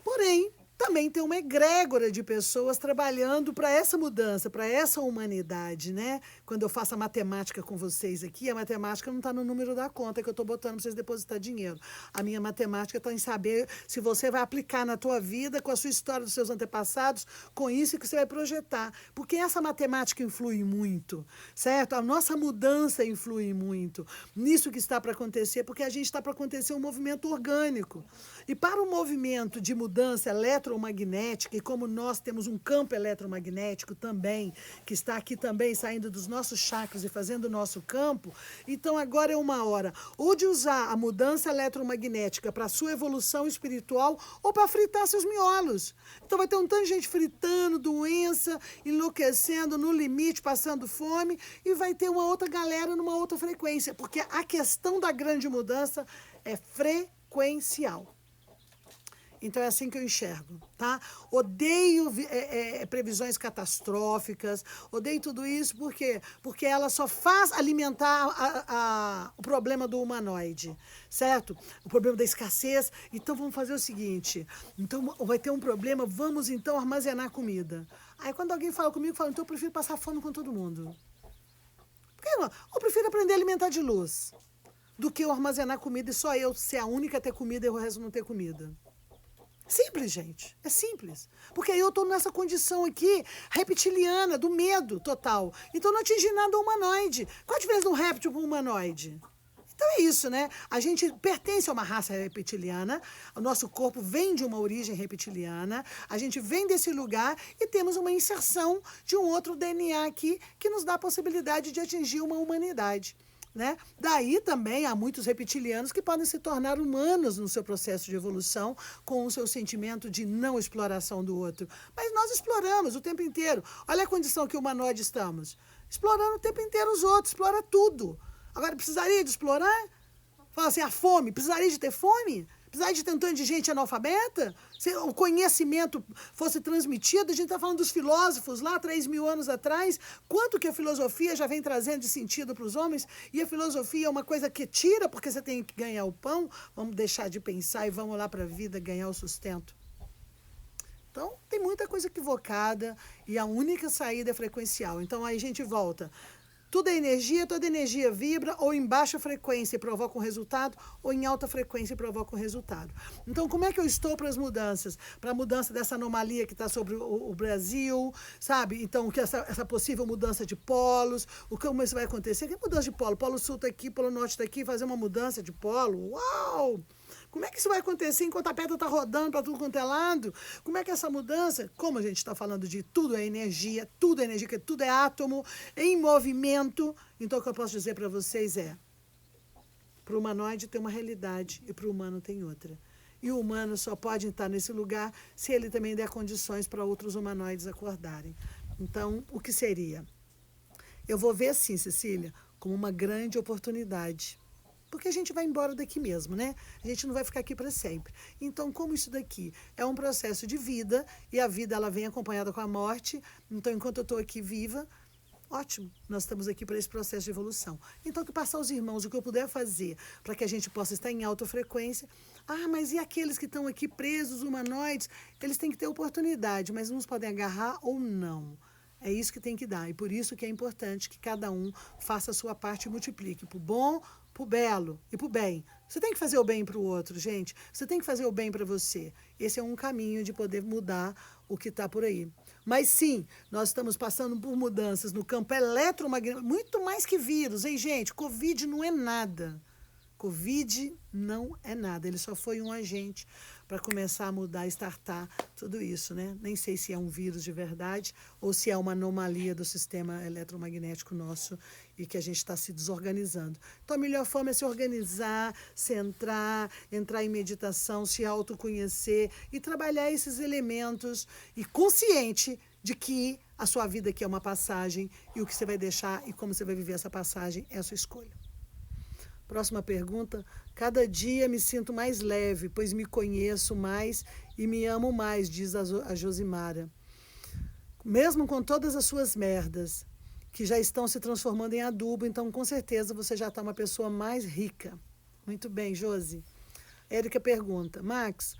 Porém, também tem uma egrégora de pessoas trabalhando para essa mudança, para essa humanidade, né? Quando eu faço a matemática com vocês aqui, a matemática não está no número da conta que eu estou botando para vocês depositar dinheiro. A minha matemática está em saber se você vai aplicar na tua vida, com a sua história dos seus antepassados, com isso que você vai projetar. Porque essa matemática influi muito, certo? A nossa mudança influi muito nisso que está para acontecer, porque a gente está para acontecer um movimento orgânico. E para o movimento de mudança eletromagnética, eletromagnética, e como nós temos um campo eletromagnético também, que está aqui também saindo dos nossos chakras e fazendo o nosso campo, então agora é uma hora ou de usar a mudança eletromagnética para a sua evolução espiritual ou para fritar seus miolos. Então vai ter um tanto de gente fritando, doença, enlouquecendo, no limite, passando fome, e vai ter uma outra galera numa outra frequência, porque a questão da grande mudança é frequencial. Então é assim que eu enxergo, tá? Odeio previsões catastróficas, odeio tudo isso, por quê? Porque ela só faz alimentar o problema do humanoide, certo? O problema da escassez. Então vamos fazer o seguinte, então vai ter um problema, vamos então armazenar comida. Aí quando alguém fala comigo, eu falo, então eu prefiro passar fome com todo mundo. Por que não? Eu prefiro aprender a alimentar de luz do que eu armazenar comida e só eu ser a única a ter comida e o resto não ter comida. Simples, gente. É simples. Porque aí eu estou nessa condição aqui reptiliana, do medo total. Então não atingi nada humanoide. Qual a diferença de um réptil para um humanoide? Então é isso, né? A gente pertence a uma raça reptiliana, o nosso corpo vem de uma origem reptiliana, a gente vem desse lugar e temos uma inserção de um outro DNA aqui que nos dá a possibilidade de atingir uma humanidade. Né? Daí também há muitos reptilianos que podem se tornar humanos no seu processo de evolução com o seu sentimento de não exploração do outro. Mas nós exploramos o tempo inteiro. Olha a condição que humanoide estamos. Explorando o tempo inteiro os outros, explora tudo. Agora, precisaria de explorar? Fala assim, a fome, precisaria de ter fome? Precisaria de ter um tanto de gente analfabeta? Se o conhecimento fosse transmitido, a gente está falando dos filósofos lá 3.000 anos atrás, quanto que a filosofia já vem trazendo de sentido para os homens, e a filosofia é uma coisa que tira, porque você tem que ganhar o pão, vamos deixar de pensar e vamos lá para a vida ganhar o sustento. Então, tem muita coisa equivocada e a única saída é frequencial. Então, aí a gente volta. Tudo é energia, toda energia vibra ou em baixa frequência e provoca um resultado, ou em alta frequência e provoca um resultado. Então, como é que eu estou para as mudanças? Para a mudança dessa anomalia que está sobre o Brasil, sabe? Então, que essa possível mudança de polos, como isso vai acontecer? Que mudança de polo? Polo Sul está aqui, Polo Norte está aqui, fazer uma mudança de polo? Uau! Como é que isso vai acontecer enquanto a pedra está rodando para tudo quanto é lado? Como é que essa mudança, como a gente está falando de tudo é energia, que tudo é átomo, em movimento, então o que eu posso dizer para vocês é, para o humanoide tem uma realidade e para o humano tem outra. E o humano só pode estar nesse lugar se ele também der condições para outros humanoides acordarem. Então, o que seria? Eu vou ver assim, Cecília, como uma grande oportunidade. Porque a gente vai embora daqui mesmo, né? A gente não vai ficar aqui para sempre. Então, como isso daqui é um processo de vida, e a vida ela vem acompanhada com a morte, então, enquanto eu estou aqui viva, ótimo, nós estamos aqui para esse processo de evolução. Então, que passar os irmãos, o que eu puder fazer para que a gente possa estar em alta frequência. Ah, mas e aqueles que estão aqui presos, humanoides? Eles têm que ter oportunidade, mas uns podem agarrar ou não. É isso que tem que dar. E por isso que é importante que cada um faça a sua parte e multiplique para o bom, para o belo e para o bem. Você tem que fazer o bem para o outro, gente. Você tem que fazer o bem para você. Esse é um caminho de poder mudar o que está por aí. Mas sim, nós estamos passando por mudanças no campo eletromagnético, muito mais que vírus, hein, gente? Covid não é nada. Covid não é nada. Ele só foi um agente para começar a mudar, startar tudo isso, né? Nem sei se é um vírus de verdade ou se é uma anomalia do sistema eletromagnético nosso e que a gente está se desorganizando. Então, a melhor forma é se organizar, centrar, entrar em meditação, se autoconhecer e trabalhar esses elementos e consciente de que a sua vida aqui é uma passagem e o que você vai deixar e como você vai viver essa passagem é a sua escolha. Próxima pergunta. Cada dia me sinto mais leve, pois me conheço mais e me amo mais, diz a Josimara. Mesmo com todas as suas merdas, que já estão se transformando em adubo, então com certeza você já está uma pessoa mais rica. Muito bem, Josi. Érica pergunta, Max,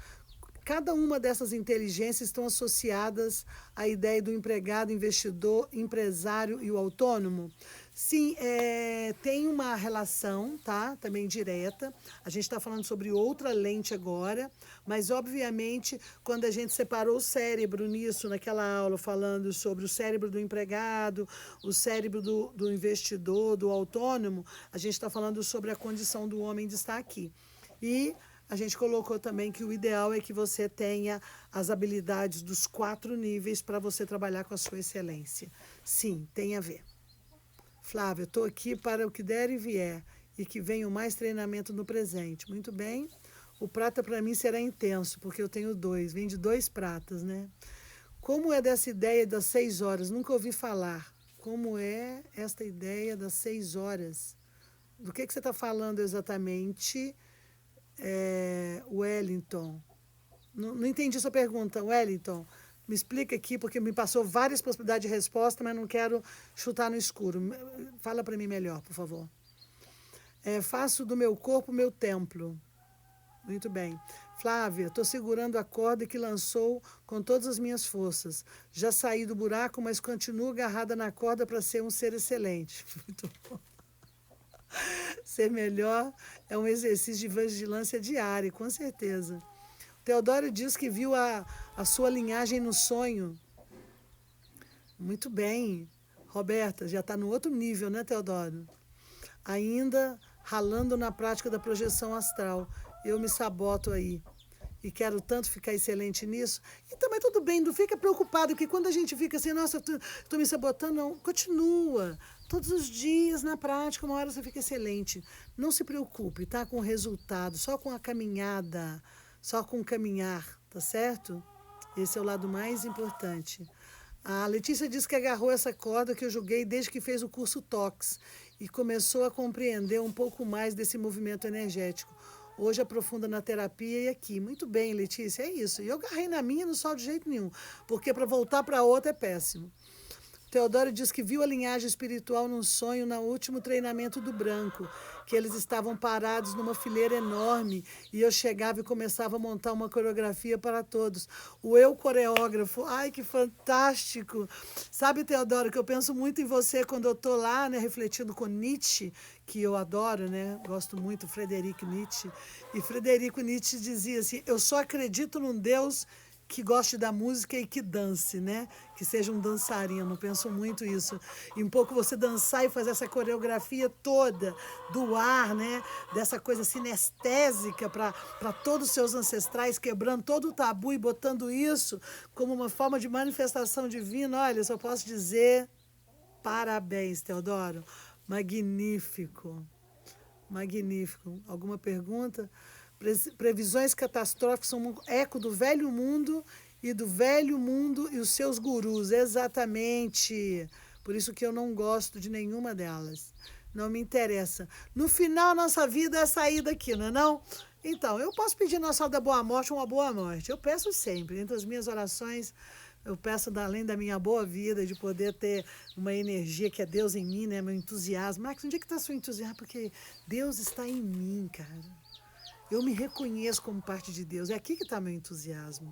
cada uma dessas inteligências estão associadas à ideia do empregado, investidor, empresário e o autônomo? Sim, tem uma relação, tá? Também direta. A gente está falando sobre outra lente agora, mas obviamente quando a gente separou o cérebro nisso, naquela aula, falando sobre o cérebro do empregado, o cérebro do investidor, do autônomo, a gente está falando sobre a condição do homem de estar aqui. E a gente colocou também que o ideal é que você tenha as habilidades dos 4 níveis para você trabalhar com a sua excelência. Sim, tem a ver. Flávia, estou aqui para o que der e vier e que venha mais treinamento no presente. Muito bem. O prata para mim será intenso, porque eu tenho 2. Vem de 2 pratas, né? Como é dessa ideia das 6 horas? Nunca ouvi falar. Como é esta ideia das 6 horas? Do que você está falando exatamente, Wellington? Não entendi sua pergunta, Wellington. Me explica aqui, porque me passou várias possibilidades de resposta, mas não quero chutar no escuro. Fala para mim melhor, por favor. Faço do meu corpo meu templo. Muito bem. Flávia, estou segurando a corda que lançou com todas as minhas forças. Já saí do buraco, mas continuo agarrada na corda para ser um ser excelente. Muito bom. Ser melhor é um exercício de vigilância diária, com certeza. Teodoro diz que viu a sua linhagem no sonho. Muito bem. Roberta, já está no outro nível, né, Teodoro? Ainda ralando na prática da projeção astral. Eu me saboto aí. E quero tanto ficar excelente nisso. E também tudo bem, não fica preocupado, porque quando a gente fica assim, nossa, estou me sabotando, não, continua. Todos os dias, na prática, uma hora você fica excelente. Não se preocupe, tá? Com o resultado, só com a caminhada, só com o caminhar, tá certo? Esse é o lado mais importante. A Letícia disse que agarrou essa corda que eu julguei desde que fez o curso TOX e começou a compreender um pouco mais desse movimento energético. Hoje aprofunda na terapia e aqui. Muito bem, Letícia, é isso. E eu agarrei na minha, não só de jeito nenhum, porque para voltar para outra é péssimo. Teodoro diz que viu a linhagem espiritual num sonho no último treinamento do branco, que eles estavam parados numa fileira enorme e eu chegava e começava a montar uma coreografia para todos. O eu coreógrafo, ai que fantástico! Sabe, Teodoro, que eu penso muito em você quando eu estou lá, né, refletindo com Nietzsche, que eu adoro, né? Gosto muito, Friedrich Nietzsche. E Friedrich Nietzsche dizia assim, eu só acredito num Deus que goste da música e que dance, né? Que seja um dançarino, penso muito isso. E um pouco você dançar e fazer essa coreografia toda do ar, né? Dessa coisa sinestésica para todos os seus ancestrais, quebrando todo o tabu e botando isso como uma forma de manifestação divina. Olha, só posso dizer parabéns, Teodoro. Magnífico. Magnífico. Alguma pergunta? Previsões catastróficas são um eco do velho mundo e do velho mundo e os seus gurus. Exatamente. Por isso que eu não gosto de nenhuma delas. Não me interessa. No final, nossa vida é sair daqui, não é não? Então, eu posso pedir na sala da boa morte uma boa morte. Eu peço sempre. Entre as minhas orações, eu peço, além da minha boa vida, de poder ter uma energia que é Deus em mim, né? Meu entusiasmo. Max, onde é que está seu entusiasmo? Porque Deus está em mim, cara. Eu me reconheço como parte de Deus. É aqui que está meu entusiasmo.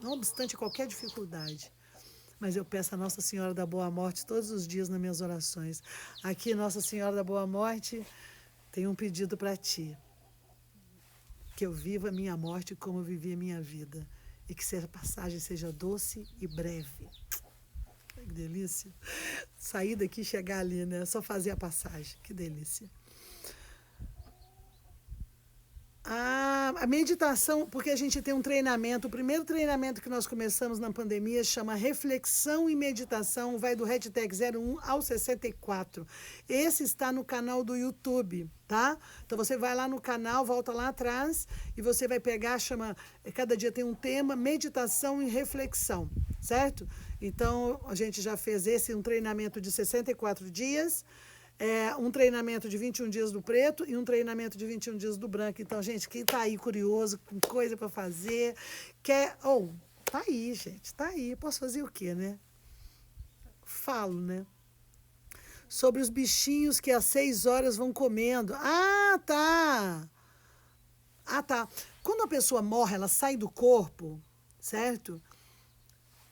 Não obstante qualquer dificuldade. Mas eu peço a Nossa Senhora da Boa Morte todos os dias nas minhas orações. Aqui, Nossa Senhora da Boa Morte, tem um pedido para ti. Que eu viva a minha morte como eu vivi a minha vida. E que a passagem seja doce e breve. Que delícia. Sair daqui e chegar ali, né? Só fazer a passagem. Que delícia. A meditação, porque a gente tem um treinamento, o primeiro treinamento que nós começamos na pandemia chama Reflexão e Meditação, vai do hashtag 01 ao 64. Esse está no canal do YouTube, tá? Então você vai lá no canal, volta lá atrás e você vai pegar, cada dia tem um tema, meditação e reflexão, certo? Então a gente já fez um treinamento de 64 dias, um treinamento de 21 dias do preto e um treinamento de 21 dias do branco. Então, gente, quem tá aí curioso, com coisa para fazer, tá aí, gente, tá aí. Posso fazer o quê, né? Falo, né? Sobre os bichinhos que às 6 horas vão comendo. Ah, tá! Quando a pessoa morre, ela sai do corpo, certo?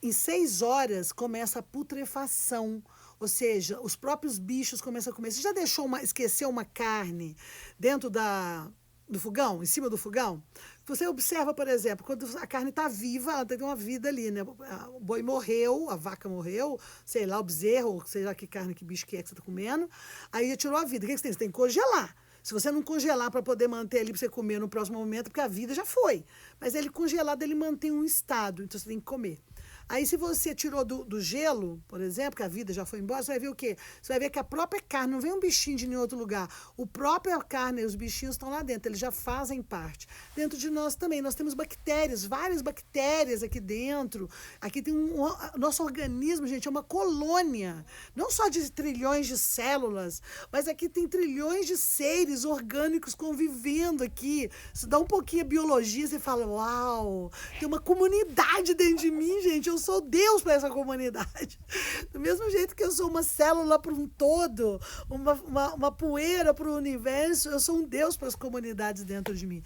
Em 6 horas começa a putrefação. Ou seja, os próprios bichos começam a comer. Você já esqueceu uma carne dentro do fogão, em cima do fogão? Você observa, por exemplo, quando a carne está viva, ela tem uma vida ali, né? O boi morreu, a vaca morreu, sei lá, o bezerro, sei lá que carne, que bicho que é que você está comendo, aí tirou a vida. O que você tem? Você tem que congelar. Se você não congelar para poder manter ali para você comer no próximo momento, porque a vida já foi. Mas ele congelado, ele mantém um estado, então você tem que comer. Aí, se você tirou do gelo, por exemplo, que a vida já foi embora, você vai ver o quê? Você vai ver que a própria carne, não vem um bichinho de nenhum outro lugar. O próprio carne e os bichinhos estão lá dentro, eles já fazem parte. Dentro de nós também, nós temos bactérias, várias bactérias aqui dentro. Aqui tem nosso organismo, gente, é uma colônia. Não só de trilhões de células, mas aqui tem trilhões de seres orgânicos convivendo aqui. Você dá um pouquinho a biologia, você fala, uau, tem uma comunidade dentro de mim, gente. Eu sou Deus para essa comunidade. Do mesmo jeito que eu sou uma célula para um todo, uma poeira para o universo, eu sou um Deus para as comunidades dentro de mim.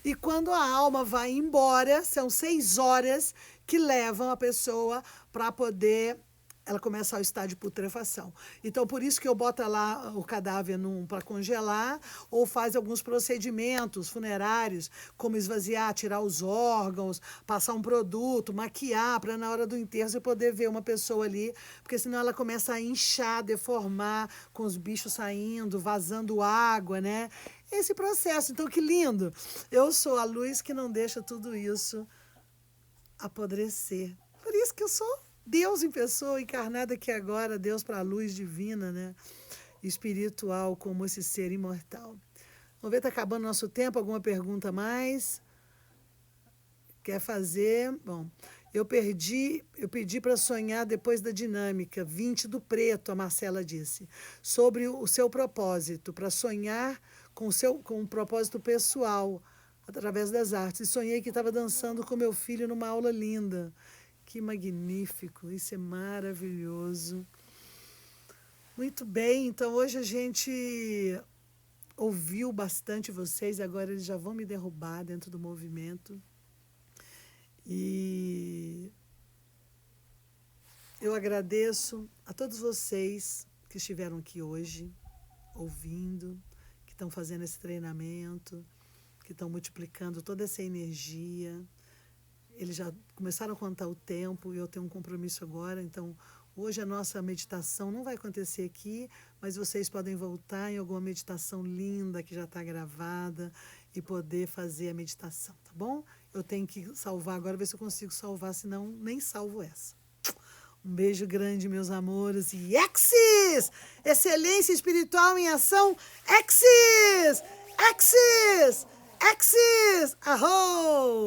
E quando a alma vai embora, são 6 horas que levam a pessoa para poder ela começa ao estado de putrefação. Então, por isso que eu boto lá o cadáver para congelar, ou faz alguns procedimentos funerários, como esvaziar, tirar os órgãos, passar um produto, maquiar, para na hora do enterro você poder ver uma pessoa ali, porque senão ela começa a inchar, deformar, com os bichos saindo, vazando água, né? Esse processo. Então, que lindo! Eu sou a luz que não deixa tudo isso apodrecer. Por isso que eu sou Deus em pessoa, encarnada aqui agora, Deus para a luz divina, né? Espiritual, como esse ser imortal. Vamos ver, está acabando nosso tempo. Alguma pergunta a mais? Quer fazer? Bom, eu pedi para sonhar depois da dinâmica 20 do preto, a Marcela disse, sobre o seu propósito, para sonhar com um propósito pessoal, através das artes. E sonhei que estava dançando com meu filho numa aula linda. Que magnífico, isso é maravilhoso. Muito bem, então hoje a gente ouviu bastante vocês, agora eles já vão me derrubar dentro do movimento. E eu agradeço a todos vocês que estiveram aqui hoje, ouvindo, que estão fazendo esse treinamento, que estão multiplicando toda essa energia. Eles já começaram a contar o tempo e eu tenho um compromisso agora, então hoje a nossa meditação não vai acontecer aqui, mas vocês podem voltar em alguma meditação linda que já está gravada e poder fazer a meditação, tá bom? Eu tenho que salvar agora, ver se eu consigo salvar, senão nem salvo essa. Um beijo grande, meus amores, e Exis! Excelência espiritual em ação, Exis! Exis! Exis! Arro!